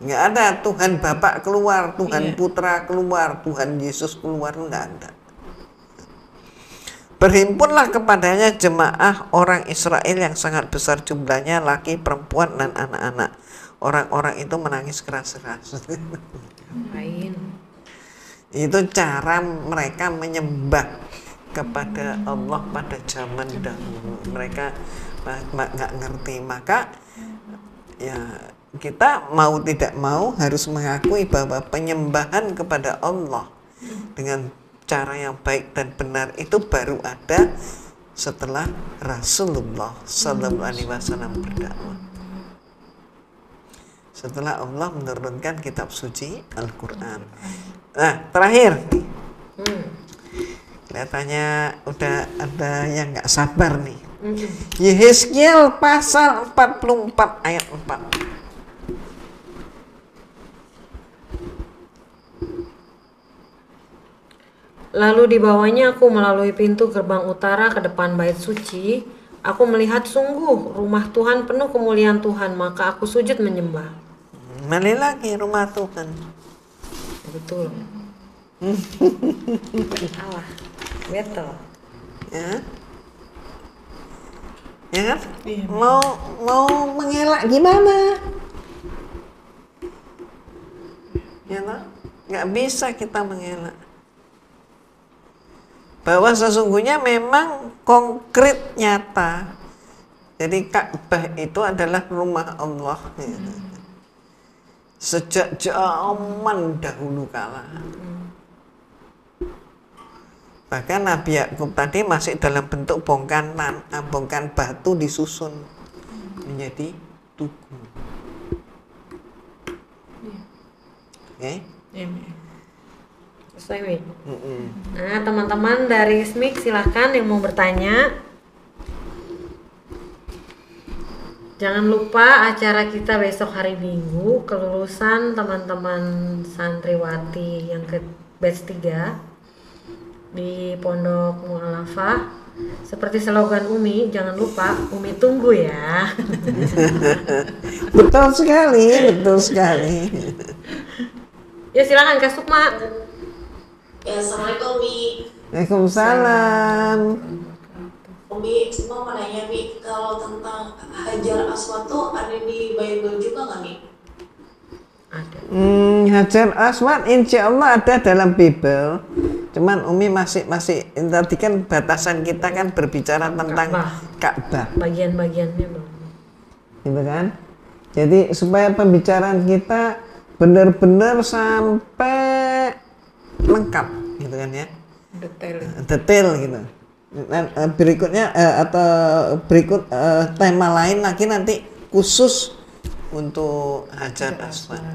Nggak ada Tuhan Bapak keluar, Tuhan Putra keluar, Tuhan Yesus keluar, nggak ada. Berhimpunlah kepadanya jemaah orang Israel yang sangat besar jumlahnya, laki, perempuan, dan anak-anak. Orang-orang itu menangis keras-keras. Itu cara mereka menyembah kepada Allah pada zaman dahulu. Mereka nggak ngerti, maka ya kita mau tidak mau harus mengakui bahwa penyembahan kepada Allah dengan cara yang baik dan benar itu baru ada setelah Rasulullah Sallallahu Alaihi Wasallam berdakwah. Setelah Allah menurunkan kitab suci Al-Quran. Nah, terakhir nih. Kelihatannya udah ada yang nggak sabar nih. Yehezkiel pasal 44 ayat 4. Lalu dibawanya aku melalui pintu gerbang utara ke depan bait suci. Aku melihat sungguh rumah Tuhan penuh kemuliaan Tuhan, maka aku sujud menyembah. Balik lagi rumah Tuhan. Betul. Allah, betul. Ya, ya kan? Mau mengelak gimana? Ya lah, nggak bisa kita mengelak. Bahwa sesungguhnya memang konkret nyata. Jadi Ka'bah itu adalah rumah Allah. Ya. Sejak zaman dahulu kala. Bahkan Nabi Yakub tadi masih dalam bentuk bongkahan batu disusun menjadi tugu. Oke? Selesai, Nah, teman-teman dari SMIK silahkan yang mau bertanya. Jangan lupa acara kita besok hari Minggu, kelulusan teman-teman santriwati yang ke batch 3 di Pondok Mu'alafah. Seperti slogan Umi, jangan lupa Umi tunggu ya. Betul sekali. Ya silakan Kak Sukma. Ya, Assalamualaikum Umi. Waalaikumsalam. Umi, mau nanya Mi, kalau tentang Hajar Aswad tuh ada di Bible juga nggak Mi? Ada. Hajar Aswad insya Allah ada dalam Bible. Cuman Umi masih tadi kan batasan kita kan berbicara tentang Ka'bah. Bagian-bagiannya belum. Gitu kan? Jadi supaya pembicaraan kita benar-benar sampai lengkap, gitu kan ya? Detail gitu. Dan berikutnya berikut tema lain lagi nanti khusus untuk Hajar Aswad.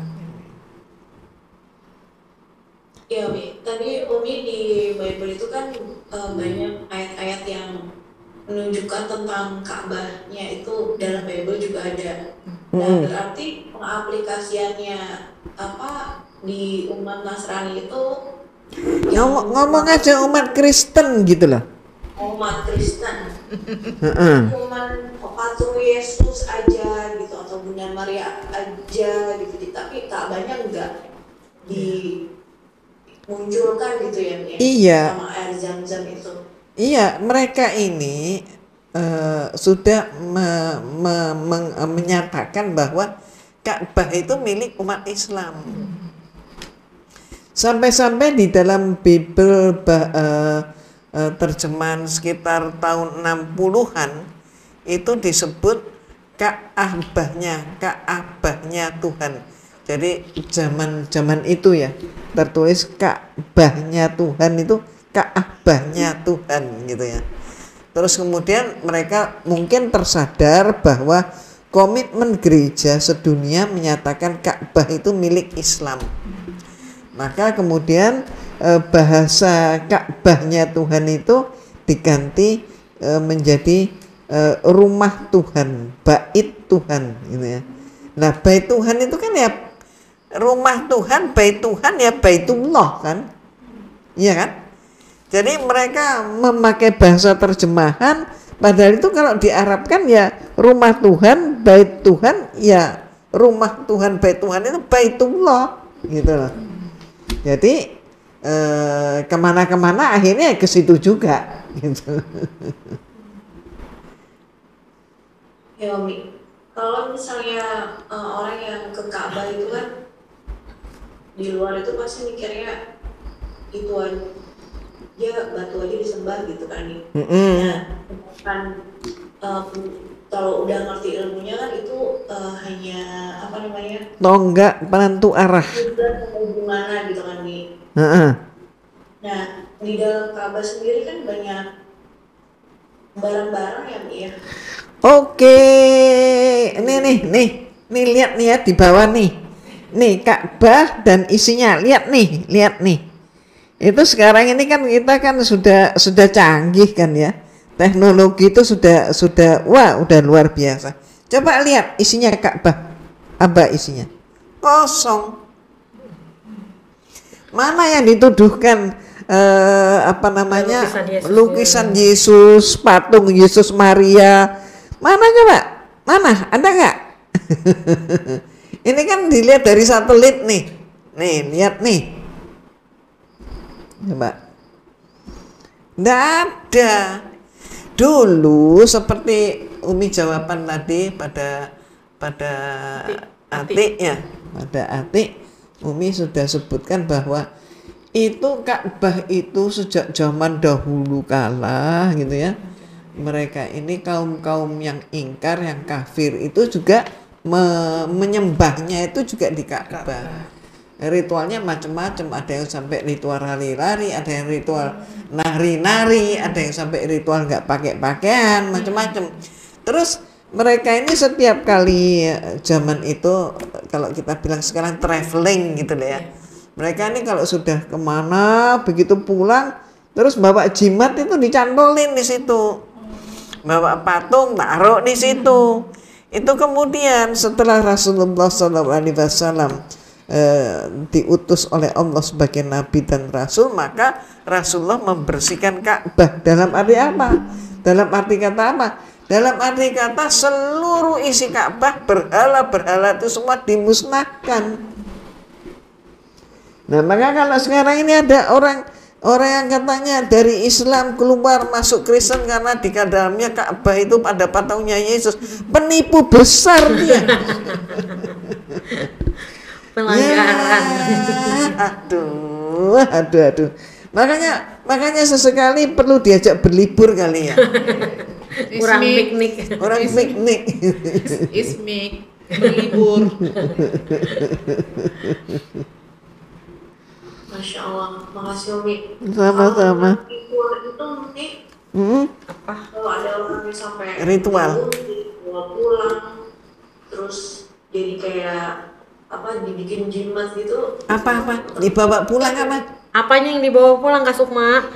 Ya Umi, tadi Umi di Bible itu kan banyak ayat-ayat yang menunjukkan tentang Ka'bahnya itu dalam Bible juga ada. Nah, berarti pengaplikasiannya apa di umat Nasrani itu ngomong aja umat Kristen gitu loh. Umat Kristen, umat patung Yesus aja gitu atau Bunda Maria aja gitu, tapi Ka'bahnya enggak dimunculkan gitu ya, Iya. sama air Zam-Zam itu. Iya, mereka ini sudah menyatakan bahwa Ka'bah itu milik umat Islam. Sampai-sampai di dalam Bible terjemahan sekitar tahun 60-an itu disebut Ka'bahnya Tuhan. Jadi zaman itu ya tertulis Ka'bahnya Tuhan, itu Ka'bahnya Tuhan gitu ya. Terus kemudian mereka mungkin tersadar bahwa komitmen gereja sedunia menyatakan Ka'bah itu milik Islam. Maka kemudian bahasa Ka'bahnya Tuhan itu diganti menjadi rumah Tuhan, bait Tuhan gitu ya. Nah, bait Tuhan itu kan ya rumah Tuhan, bait Tuhan ya baitullah kan. Iya kan? Jadi mereka memakai bahasa terjemahan, padahal itu kalau diarabkan ya rumah Tuhan, bait Tuhan, ya rumah Tuhan, bait Tuhan itu baitullah gitu loh. Jadi kemana-kemana akhirnya ke situ juga gitu. Ya Umi, kalau misalnya orang yang ke Ka'bah itu kan di luar itu pasti mikirnya ituan, dia batu aja disembah gitu kan nih. Nah, kan kalau udah ngerti ilmunya kan itu hanya apa namanya? Tonggak penentu arah. Gimana gitu kan nih. Nah, di dalam Ka'bah sendiri kan banyak barang-barang yang ya. Oke, nih lihat nih ya di bawah nih. Nih Ka'bah dan isinya, lihat nih. Itu sekarang ini kan kita kan sudah canggih kan ya. Teknologi itu sudah wah udah luar biasa. Coba lihat isinya Ka'bah. Apa isinya? Kosong. Mana yang dituduhkan apa namanya? Lukisan Yesus, patung Yesus Maria. Mana coba? Mana? Ada nggak? Ini kan dilihat dari satelit nih. Nih, lihat nih. Coba. Nggak ada. Dulu seperti Umi jawaban tadi pada Atik ya. Pada Atik Umi sudah sebutkan bahwa itu Ka'bah itu sejak zaman dahulu kala gitu ya. Mereka ini kaum-kaum yang ingkar, yang kafir itu juga menyembahnya itu juga di Ka'bah. Ritualnya macam-macam, ada yang sampai ritual lari-lari, ada yang ritual nari-nari, ada yang sampai ritual nggak pakai pakaian, macam-macam. Terus mereka ini setiap kali zaman itu, kalau kita bilang sekarang traveling gitu loh ya. Mereka ini kalau sudah kemana begitu pulang, terus bawa jimat itu dicantolin di situ. Bawa patung taruh di situ. Itu kemudian setelah Rasulullah SAW diutus oleh Allah sebagai nabi dan rasul, maka Rasulullah membersihkan Ka'bah. Dalam arti apa? Dalam arti kata apa? Dalam arti kata seluruh isi Ka'bah, berhala-berhala itu semua dimusnahkan. Nah, maka kalau sekarang ini ada orang yang katanya dari Islam keluar masuk Kristen karena di dalamnya Ka'bah itu ada patungnya Yesus, penipu besar dia. Pelanggaran. Ya, aduh. Makanya sesekali perlu diajak berlibur kali ya. Kurang piknik. Orang piknik. Ismik berlibur. Masya Allah, makasih Umi. Sama-sama. Ritual itu nih, Apa? kalau ada orang yang sampai Ritual. pulang, terus jadi kayak apa, dibikin jimat gitu. Apa? Dibawa pulang apa? Apanya yang dibawa pulang Kak Sukma?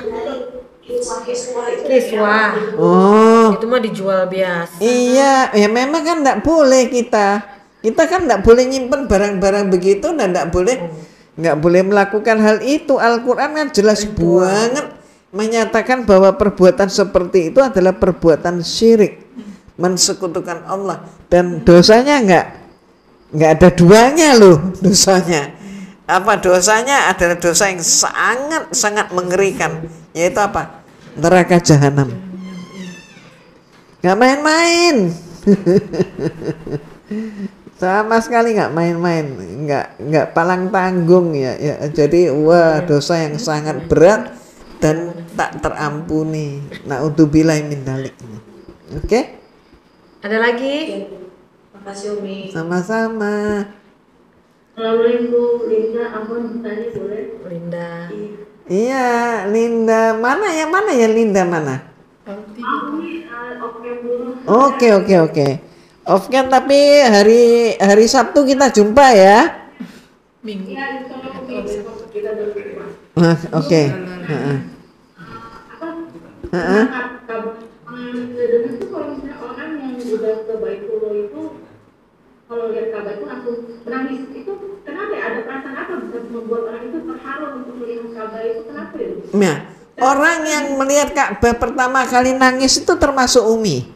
Kiswa itu. Kiswa. Oh. Itu mah dijual biasa. Iya, ya memang kan enggak boleh kita kan enggak boleh nyimpen barang-barang begitu dan enggak boleh melakukan hal itu. Al-Quran kan jelas banget menyatakan bahwa perbuatan seperti itu adalah perbuatan syirik, mensekutukan Allah, dan dosanya enggak ada duanya loh dosanya. Apa dosanya? Adalah dosa yang sangat mengerikan, yaitu apa? neraka jahanam. Nggak main-main. Sama sekali nggak main-main, nggak palang tanggung ya. Jadi wah, dosa yang sangat berat dan tak terampuni. Naudzubillahi min dzalik. Oke? Ada lagi? Makasih Umi. Sama-sama. Assalamualaikum, Linda, aku bertanya boleh? Linda. Iya, Linda. Mana ya Linda mana? Ini oke dulu. Oke. Off-cam tapi hari Sabtu kita jumpa ya. Minggu. Ya, insya Allah besok kita berjumpa. Oke. Dengar tuh kalau misalnya orang yang udah ke Baitullah itu kalau lihat Ka'bah itu langsung menangis, itu kenapa ya? Ada perasaan apa bisa membuat orang itu terharu untuk melihat Ka'bah itu, kenapa ya? Nah, orang yang melihat Ka'bah pertama kali nangis itu termasuk Umi.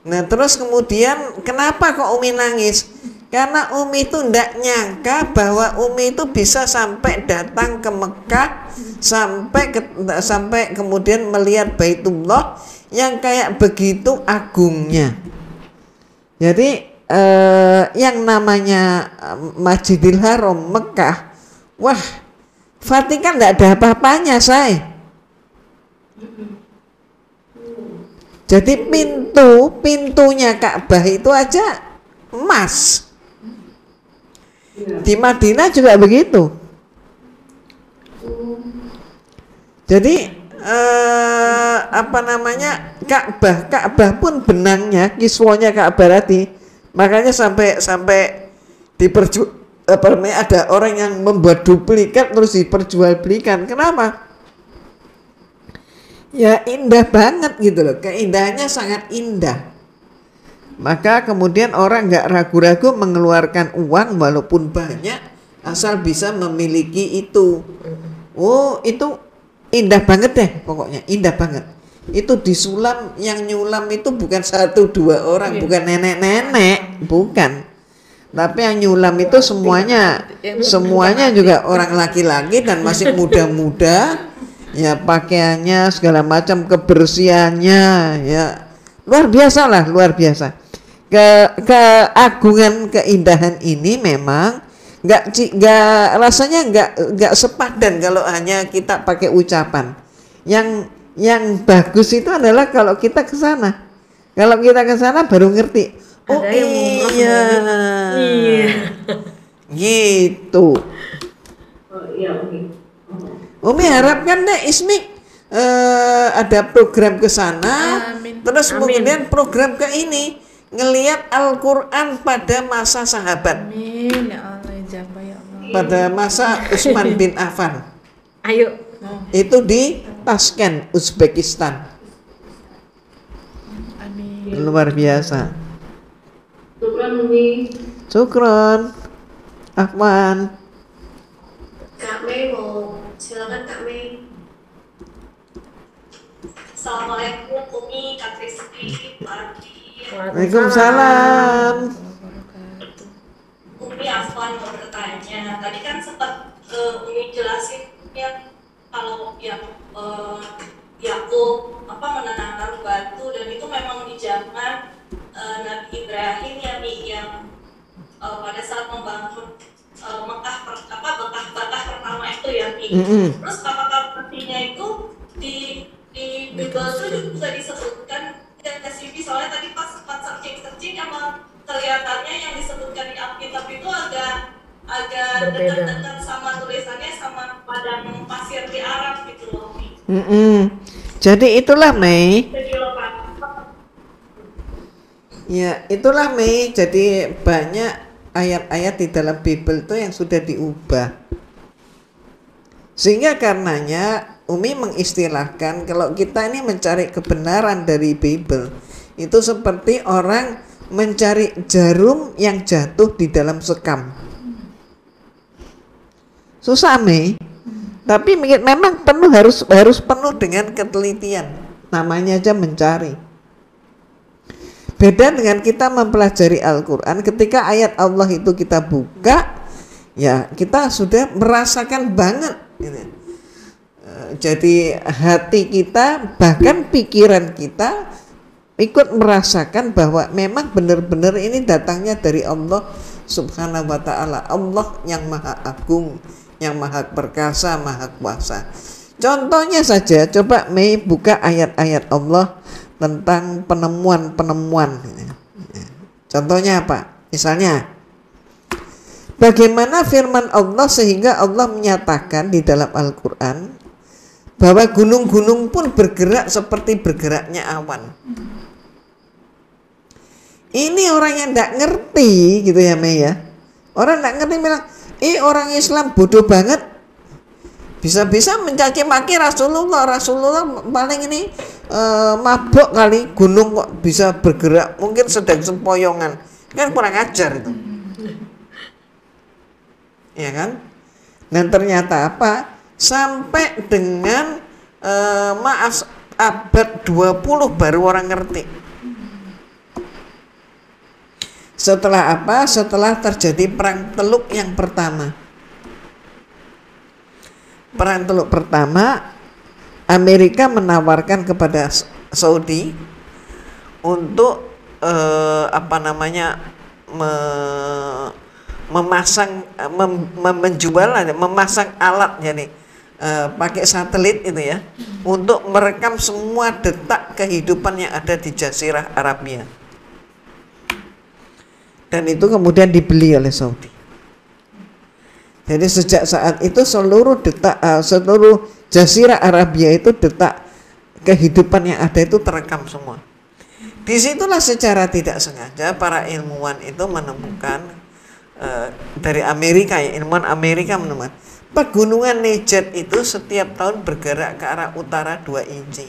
Nah, terus kemudian kenapa kok Umi nangis? Karena Umi itu ndak nyangka bahwa Umi itu bisa sampai datang ke Mekah, sampai kemudian melihat Baitullah yang kayak begitu agungnya. Jadi yang namanya Masjidil Haram Mekah, wah, Vatikan ndak ada apa-apanya, say. Jadi pintunya Ka'bah itu aja emas. Di Madinah juga begitu. Jadi Ka'bah pun benangnya, kiswanya Ka'bah tadi. Makanya sampai ada orang yang membuat duplikat terus diperjualbelikan. Kenapa? Ya indah banget gitu loh, keindahannya sangat indah. Maka kemudian orang nggak ragu-ragu mengeluarkan uang walaupun banyak asal bisa memiliki itu. Oh, itu indah banget deh, pokoknya indah banget. Itu disulam, yang nyulam itu bukan 1-2 orang, bukan nenek-nenek, bukan. Tapi yang nyulam itu semuanya juga orang laki-laki dan masih muda-muda. Ya pakaiannya segala macam, kebersihannya ya luar biasa lah, luar biasa. Keagungan keindahan ini memang rasanya nggak sepadan kalau hanya kita pakai ucapan. Yang bagus itu adalah kalau kita ke sana. Kalau kita ke sana baru ngerti. Oh iya. Gitu. Oh iya, oke. Umi harapkan deh Ismik ada program ke sana, terus kemudian program ke ini ngelihat Al-Quran pada masa sahabat. Amin ya Allah, ijabah ya Allah. Pada masa Utsman bin Affan. Ayo. Itu di Tashkent, Uzbekistan. Amin. Luar biasa. Syukran Umi. Syukron. Afwan. Kak Mei mau silakan Kak Mei. Assalamualaikum Umi, Kak Rizky, Pak Ardi. Waalaikumsalam. Umi Afwan mau bertanya. Tadi kan sempat Umi jelasin ya kalau yang Yakub menanam batu dan itu memang di zaman Nabi Ibrahim ya Mi, yang pada saat membangun Mekah pertama itu ya Mi. Terus apakah artinya itu di Bible itu juga disebutkan dan KCB, soalnya tadi pas sempat searching emang kelihatannya yang disebutkan di Alkitab itu agak dekat-dekat sama tulisannya sama padang pasir di Arab gitu loh. Jadi itulah Mei. Ya itulah Mei. Jadi banyak ayat-ayat di dalam Bible itu yang sudah diubah. Sehingga karenanya Umi mengistilahkan kalau kita ini mencari kebenaran dari Bible itu seperti orang mencari jarum yang jatuh di dalam sekam. Susah Mei, tapi memang harus penuh dengan ketelitian. Namanya aja mencari. Beda dengan kita mempelajari Al-Quran, ketika ayat Allah itu kita buka, ya kita sudah merasakan banget. Jadi hati kita, bahkan pikiran kita ikut merasakan bahwa memang benar-benar ini datangnya dari Allah Subhanahu wa ta'ala, Allah yang maha agung, yang maha perkasa, maha kuasa. Contohnya saja, coba Mei buka ayat-ayat Allah tentang penemuan-penemuan. Contohnya apa? Misalnya, bagaimana firman Allah sehingga Allah menyatakan di dalam Al-Quran bahwa gunung-gunung pun bergerak seperti bergeraknya awan. Ini orang yang tidak ngerti gitu ya Mei ya. Orang tidak ngerti bilang, orang Islam bodoh banget, bisa-bisa mencaci maki Rasulullah. Rasulullah paling ini mabuk kali, gunung kok bisa bergerak, mungkin sedang sempoyongan, kan kurang ajar itu. Ya kan? Dan ternyata apa? Sampai dengan abad 20 baru orang ngerti. Setelah apa? Setelah terjadi perang Teluk yang pertama. Perang Teluk pertama, Amerika menawarkan kepada Saudi untuk memasang alat, jadi pakai satelit itu ya, untuk merekam semua detak kehidupan yang ada di Jazirah Arabia. Dan itu kemudian dibeli oleh Saudi. Jadi sejak saat itu seluruh Jazirah Arabia itu detak kehidupan yang ada itu terekam semua. Disitulah secara tidak sengaja para ilmuwan itu menemukan dari Amerika, ya, ilmuwan Amerika menemukan pegunungan Negev itu setiap tahun bergerak ke arah utara 2 inci.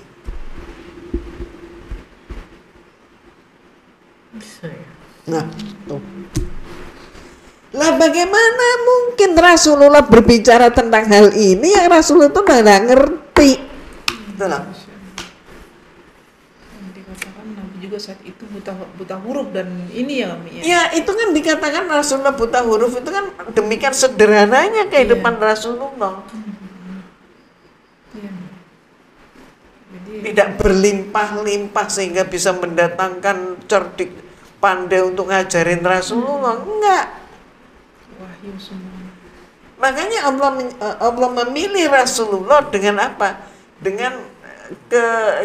Nah, tuh. Lah bagaimana mungkin Rasulullah berbicara tentang hal ini yang Rasulullah itu tidak ngerti. Itulah. Dikatakan Nabi juga saat itu buta huruf dan ini ya Mi, ya. Ya itu kan dikatakan Rasulullah buta huruf, itu kan demikian sederhananya kehidupan Rasulullah. Iya. Jadi, Tidak berlimpah-limpah sehingga bisa mendatangkan cerdik pandai untuk ngajarin Rasulullah, enggak. wahyu semua. Makanya Allah memilih Rasulullah dengan apa? Dengan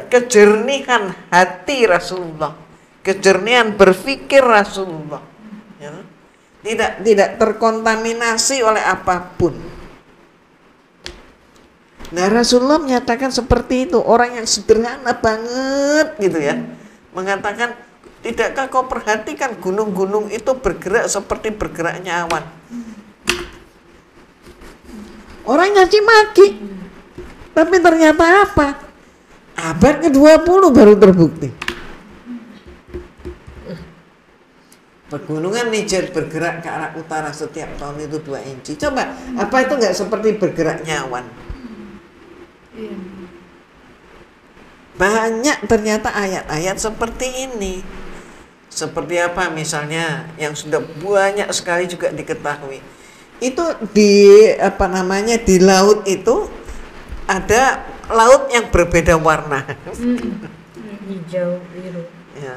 kejernihan hati Rasulullah, kejernihan berpikir Rasulullah, ya. Tidak terkontaminasi oleh apapun. Nah Rasulullah menyatakan seperti itu, orang yang sederhana banget gitu ya, mengatakan, tidakkah kau perhatikan gunung-gunung itu bergerak seperti bergeraknya awan? Orang nyaci maki. Tapi ternyata apa? Abad ke-20 baru terbukti. Pegunungan Negev bergerak ke arah utara setiap tahun itu 2 inci. Coba, apa itu enggak seperti bergeraknya awan? Iya. Banyak ternyata ayat-ayat seperti ini. Seperti apa misalnya yang sudah banyak sekali juga diketahui. Itu di di laut itu ada laut yang berbeda warna. Hijau, biru. Ya.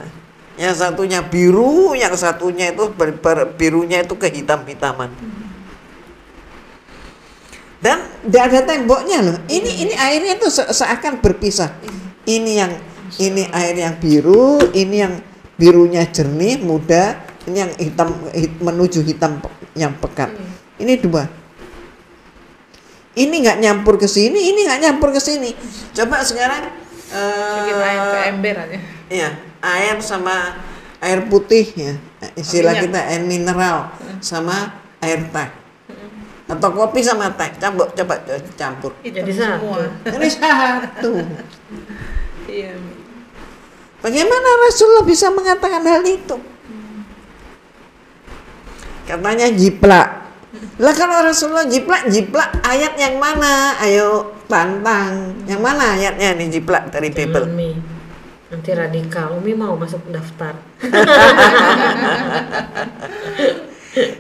Yang satunya biru, yang satunya itu birunya itu kehitam-hitaman. Dan tidak ada temboknya loh. Ini airnya itu seakan berpisah. Ini air yang biru, ini yang birunya jernih, muda, ini yang hitam menuju hitam yang pekat. Ini dua. Ini nggak nyampur ke sini, ini nggak nyampur ke sini. Coba sekarang Bikin air ke ember aja. Iya, air sama air putih ya. Istilah kita air mineral sama air teh. Atau kopi sama teh, coba campur. Hitam Jadi semua. Ini satu. Iya. Bagaimana Rasulullah bisa mengatakan hal itu? Katanya jiplak. Lah kalau Rasulullah jiplak ayat yang mana? Ayo tantang. Yang mana ayatnya nih jiplak dari Bible? Umi. Nanti radikal. Umi mau masuk daftar.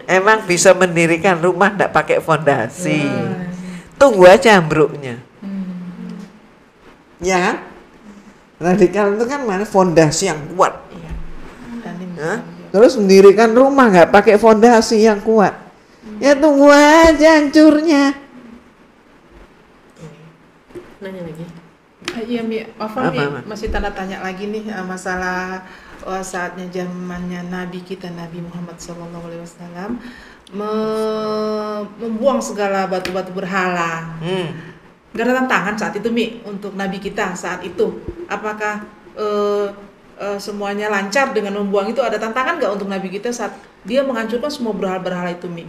Emang bisa mendirikan rumah tidak pakai fondasi. Tunggu aja ambruknya. Ya kan? Radikal itu kan mana fondasi yang kuat. Iya. Dan ini Ya? Terus mendirikan rumah nggak pakai fondasi yang kuat, ya tunggu aja hancurnya. Nanya lagi. Iya Mi, Afan Mi, Apa? masih tanda tanya lagi nih masalah saatnya zamannya Nabi kita Nabi Muhammad SAW membuang segala batu-batu berhala. Gak ada tantangan saat itu Mi untuk Nabi kita saat itu. Apakah semuanya lancar dengan membuang itu? Ada tantangan nggak untuk Nabi kita saat dia menghancurkan semua berhala-berhala itu Mi?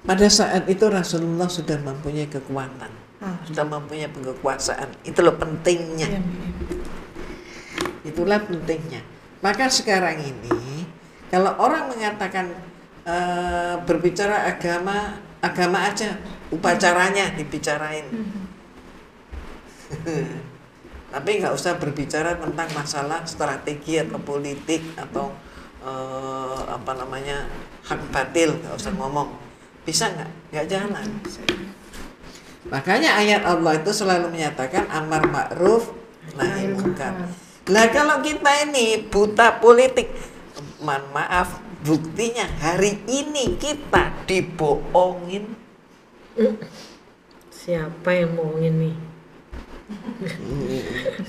Pada saat itu Rasulullah sudah mempunyai kekuatan, sudah mempunyai kekuasaan. Itu loh pentingnya. Iya, Mi. Itulah pentingnya. Maka sekarang ini kalau orang mengatakan berbicara agama aja, upacaranya dibicarain. Tapi nggak usah berbicara tentang masalah strategi atau politik atau hak batil, nggak usah ngomong. Bisa nggak? Nggak jalan. Makanya ayat Allah itu selalu menyatakan amar ma'ruf nahi munkar. Lah kalau kita ini buta politik, maaf, buktinya hari ini kita dibohongin. Siapa yang bohongin nih?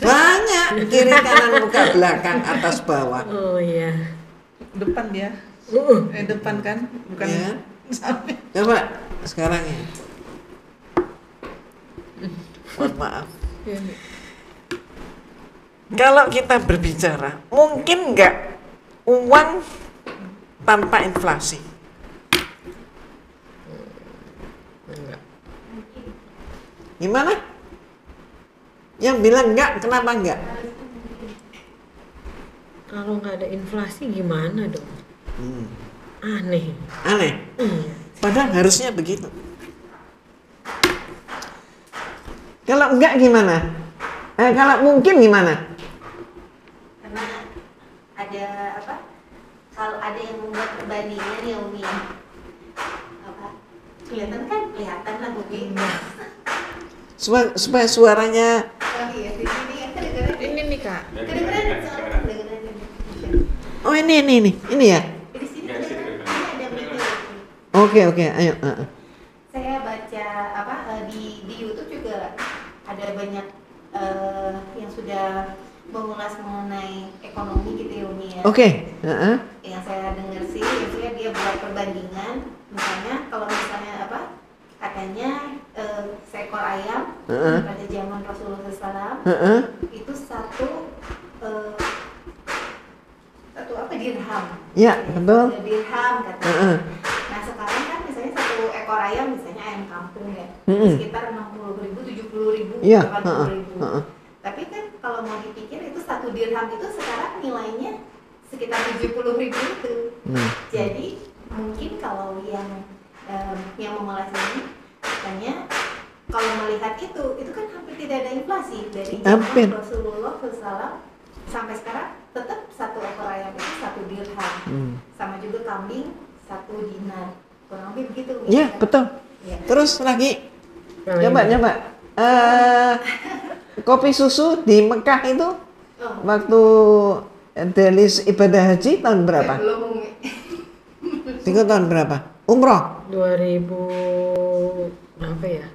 Banyak, kiri kanan muka belakang atas bawah. Oh iya. Depan dia. Depan kan, bukan Ya. samping. Coba sekarang ya. Mohon maaf. Iya, Mi. Kalau kita berbicara, mungkin nggak uang tanpa inflasi? Gimana? Yang bilang enggak, kenapa enggak? Kalau nggak ada inflasi gimana dong? Aneh. Aneh. Iya. Padahal harusnya begitu. Kalau enggak gimana? Kalau mungkin gimana? Karena ada apa? Kalau ada yang membuat perbandingan ya Umi, apa? Kelihatan lah Umi. Supaya suaranya Oh iya, di sini ya kedengeran. Ini nih Kak. Kedengeran suara kedengeran. oh ini ya. Di sini kedengeran. Ini ada berita. Oke, ayo. Saya baca apa di YouTube juga ada banyak yang sudah mengulas mengenai ekonomi gitu ya Umi ya. Oke. Yang saya dengar sih, biasanya dia buat perbandingan, misalnya kalau misalnya apa, katanya seekor ayam pada zaman Rasulullah SAW itu satu apa dirham. Ya, betul. Dirham katanya. Nah sekarang kan misalnya satu ekor ayam, misalnya ayam kampung ya, sekitar 60.000, 70.000, Iya, 80.000. Tapi kan kalau mau dipikir itu satu dirham itu sekarang nilainya sekitar 70.000 itu. Jadi mungkin kalau yang mengulas ini katanya kalau melihat itu kan hampir tidak ada inflasi dari zaman Rasulullah SAW sampai sekarang tetap satu ekor ayam itu satu dirham, sama juga kambing satu dinar, kurang lebih begitu. Ya, betul. Ya. Terus lagi coba. Kopi susu di Mekah itu waktu Delis ibadah haji tahun berapa? Belum Umi. Itu tahun berapa? Umroh 2000 apa ya?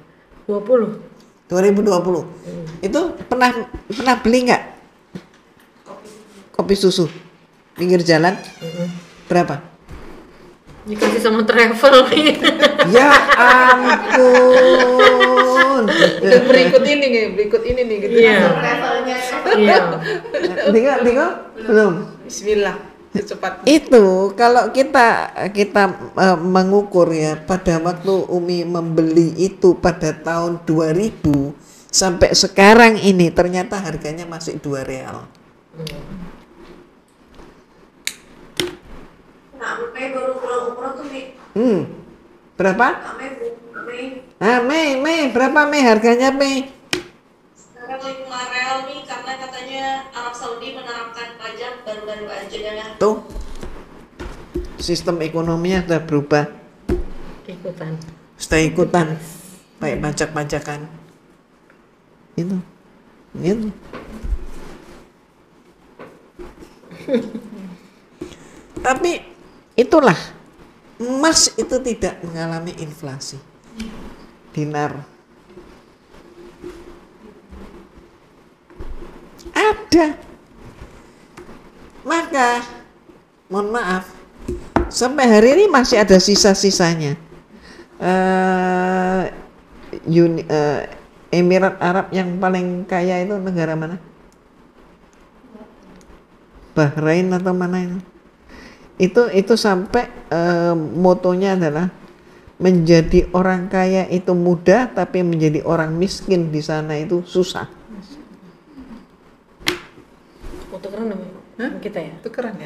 20. 2020. Itu pernah beli nggak kopi susu pinggir jalan? Berapa? Dikasih sama travel. Ya ampun. Berikut ini nih gitu. Iya. Travelnya Iya. Diko belum. Bismillah, secepatnya. Itu kalau kita mengukur ya, pada waktu Umi membeli itu pada tahun 2000 sampai sekarang ini ternyata harganya masih 2 real. Nah, Mei baru pulang umroh tuh, Mi. Berapa? Nah, Mei. Mei berapa Mei harganya Mei? Sekarang 5 real nih karena katanya Arab Saudi menerapkan pajak baru-baru aja ya. Tuh. Sistem ekonominya sudah berubah. Ikutan. Sudah ikutan. Kayak pajak-pajakan. Itu. Gitu. Tapi itulah, emas itu tidak mengalami inflasi. Dinar ada. Maka mohon maaf, sampai hari ini masih ada sisa-sisanya. Emirat Arab yang paling kaya itu negara mana? Bahrain atau mana ini? Itu sampai motonya adalah menjadi orang kaya itu mudah, tapi menjadi orang miskin di sana itu susah. Foto keren namanya. Kita ya. Itu keren ya.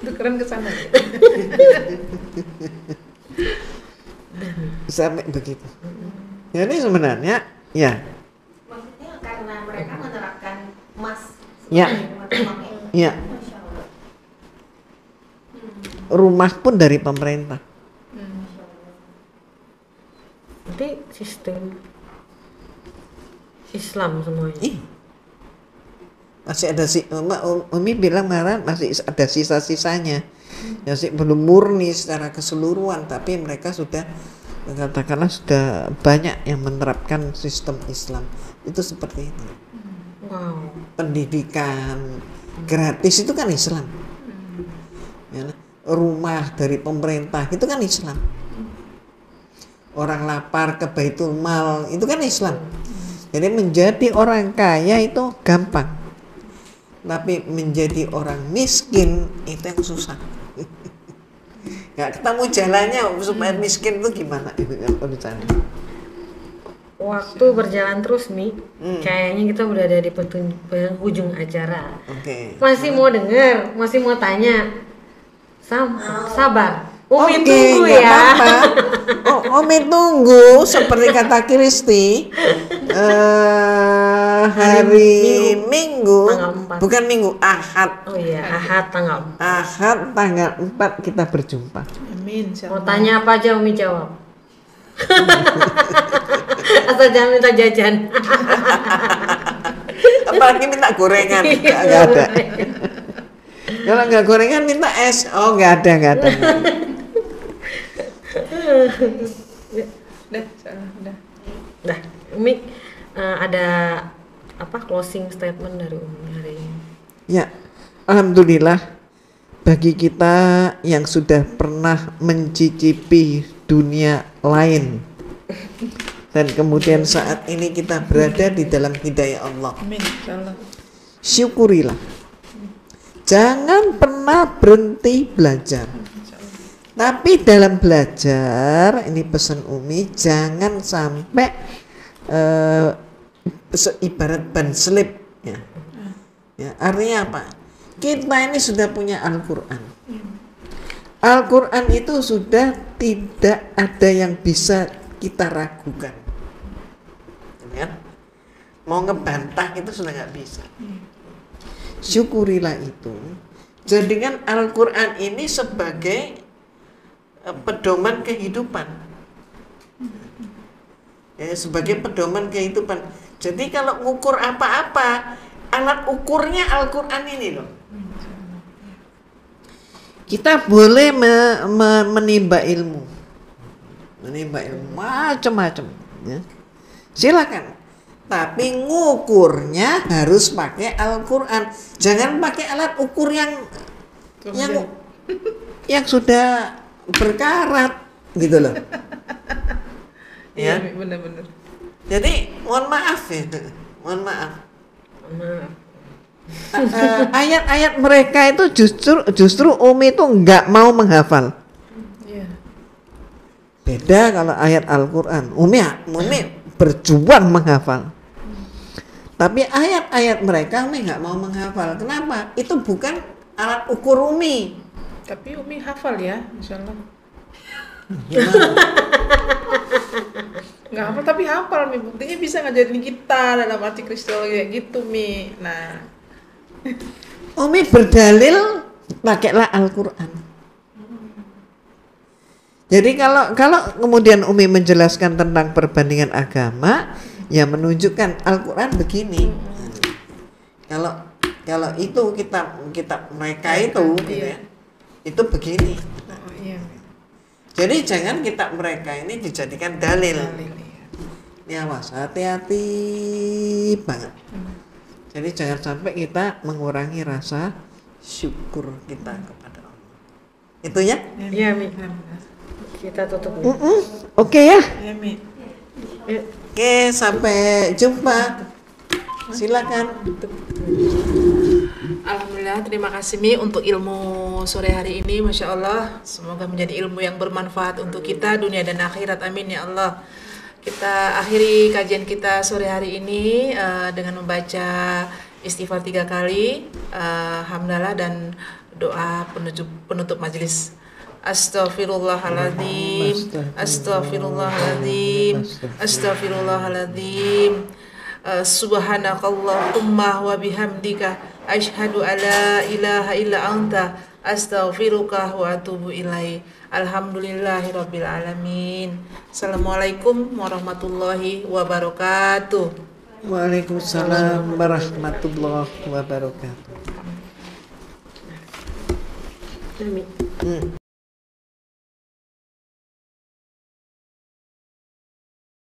Itu keren ke sana ya. Sampai begitu. Jadi sebenarnya ya. Maksudnya karena mereka menerapkan emas Ya. sebagai uang ya. Ya. Masya Allah. Rumah pun dari pemerintah. Masya Allah. Nanti sistem Islam semuanya. Masih ada Umi bilang kemarin masih ada sisa-sisanya. Ya sih belum murni secara keseluruhan, tapi mereka sudah katakanlah sudah banyak yang menerapkan sistem Islam. Itu seperti itu. Wow. Pendidikan gratis itu kan Islam. Ya, rumah dari pemerintah itu kan Islam. Orang lapar ke Baitul Mal itu kan Islam. Jadi menjadi orang kaya itu gampang. Tapi menjadi orang miskin itu yang susah. Nggak ketemu jalannya supaya miskin itu gimana itu urusannya. Waktu berjalan terus nih, kayaknya kita berada di penghujung acara. Oke. Masih mau dengar, masih mau tanya. Sabar. Umi Oke, tunggu nggak ya. apa-apa. Umi tunggu seperti kata Kristi. Hari Minggu, tanggal 4. bukan Minggu, Ahad. Oh iya, Ahad tanggal 4. Ahad tanggal 4 kita berjumpa. Amin. Mau tanya apa aja Umi jawab. Asal jangan minta jajan. Apalagi minta gorengan, nggak ada. Kalau nggak gorengan minta es, oh nggak ada. Dah, Umi ada apa closing statement dari Umi hari ini? Ya, alhamdulillah bagi kita yang sudah pernah mencicipi dunia lain dan kemudian saat ini kita berada di dalam hidayah Allah. Amin. Insyaallah. Syukurilah. Jangan pernah berhenti belajar. Tapi dalam belajar, ini pesan Umi, jangan sampai ibarat ban slip ya. Ya, artinya apa? Kita ini sudah punya Al-Quran. Al-Quran itu sudah tidak ada yang bisa kita ragukan. Ya? Mau ngebantah itu sudah nggak bisa. Syukurilah itu. Jadikan Al-Quran ini sebagai pedoman kehidupan. Ya, sebagai pedoman kehidupan. Jadi kalau ngukur apa-apa, alat ukurnya Al-Quran ini loh. Kita boleh menimba ilmu. Menimba ilmu macam-macam. Ya. Silakan. Tapi ngukurnya harus pakai Al-Quran. Jangan pakai alat ukur yang sudah berkarat gitu loh. Ya, benar-benar. Jadi mohon maaf ya, mohon maaf. Ayat-ayat mereka itu justru Umi itu nggak mau menghafal. Iya. Beda kalau ayat Al-Quran. Umi berjuang menghafal. Tapi ayat-ayat mereka Umi nggak mau menghafal. Kenapa? Itu bukan alat ukur Umi. Tapi Umi hafal ya, insyaallah. Nggak hafal tapi hafal Mi. Buktinya bisa ngajarin kita dalam arti kristologi kayak gitu Mi. Nah, Umi berdalil pakailah Al-Quran. Jadi kalau kemudian Umi menjelaskan tentang perbandingan agama, Ya menunjukkan Al-Quran begini. Kalau itu kita mereka itu gitu ya, itu begini. Iya. Jadi jangan kita mereka ini dijadikan dalil. Iya. Ya awas, hati-hati banget. Jadi jangan sampai kita mengurangi rasa syukur kita kepada Allah. Itu ya? Iya, Mi. Kita tutup. Oke ya. Iya, Mi. Oke, sampai jumpa. Silakan. Alhamdulillah, terima kasih Mi untuk ilmu sore hari ini, Masya Allah. Semoga menjadi ilmu yang bermanfaat untuk kita dunia dan akhirat, amin ya Allah. Kita akhiri kajian kita sore hari ini dengan membaca istighfar 3 kali, hamdalah dan doa penutup majelis. Astaghfirullahaladzim, astaghfirullahaladzim, astaghfirullahaladzim. Subhanakallahumma wa bihamdika asyhadu alla ilaha illa anta astaghfiruka wa atubu ilaik. Alhamdulillahirabbil alamin. Assalamualaikum warahmatullahi wabarakatuh. Waalaikumsalam warahmatullahi wabarakatuh. Amin.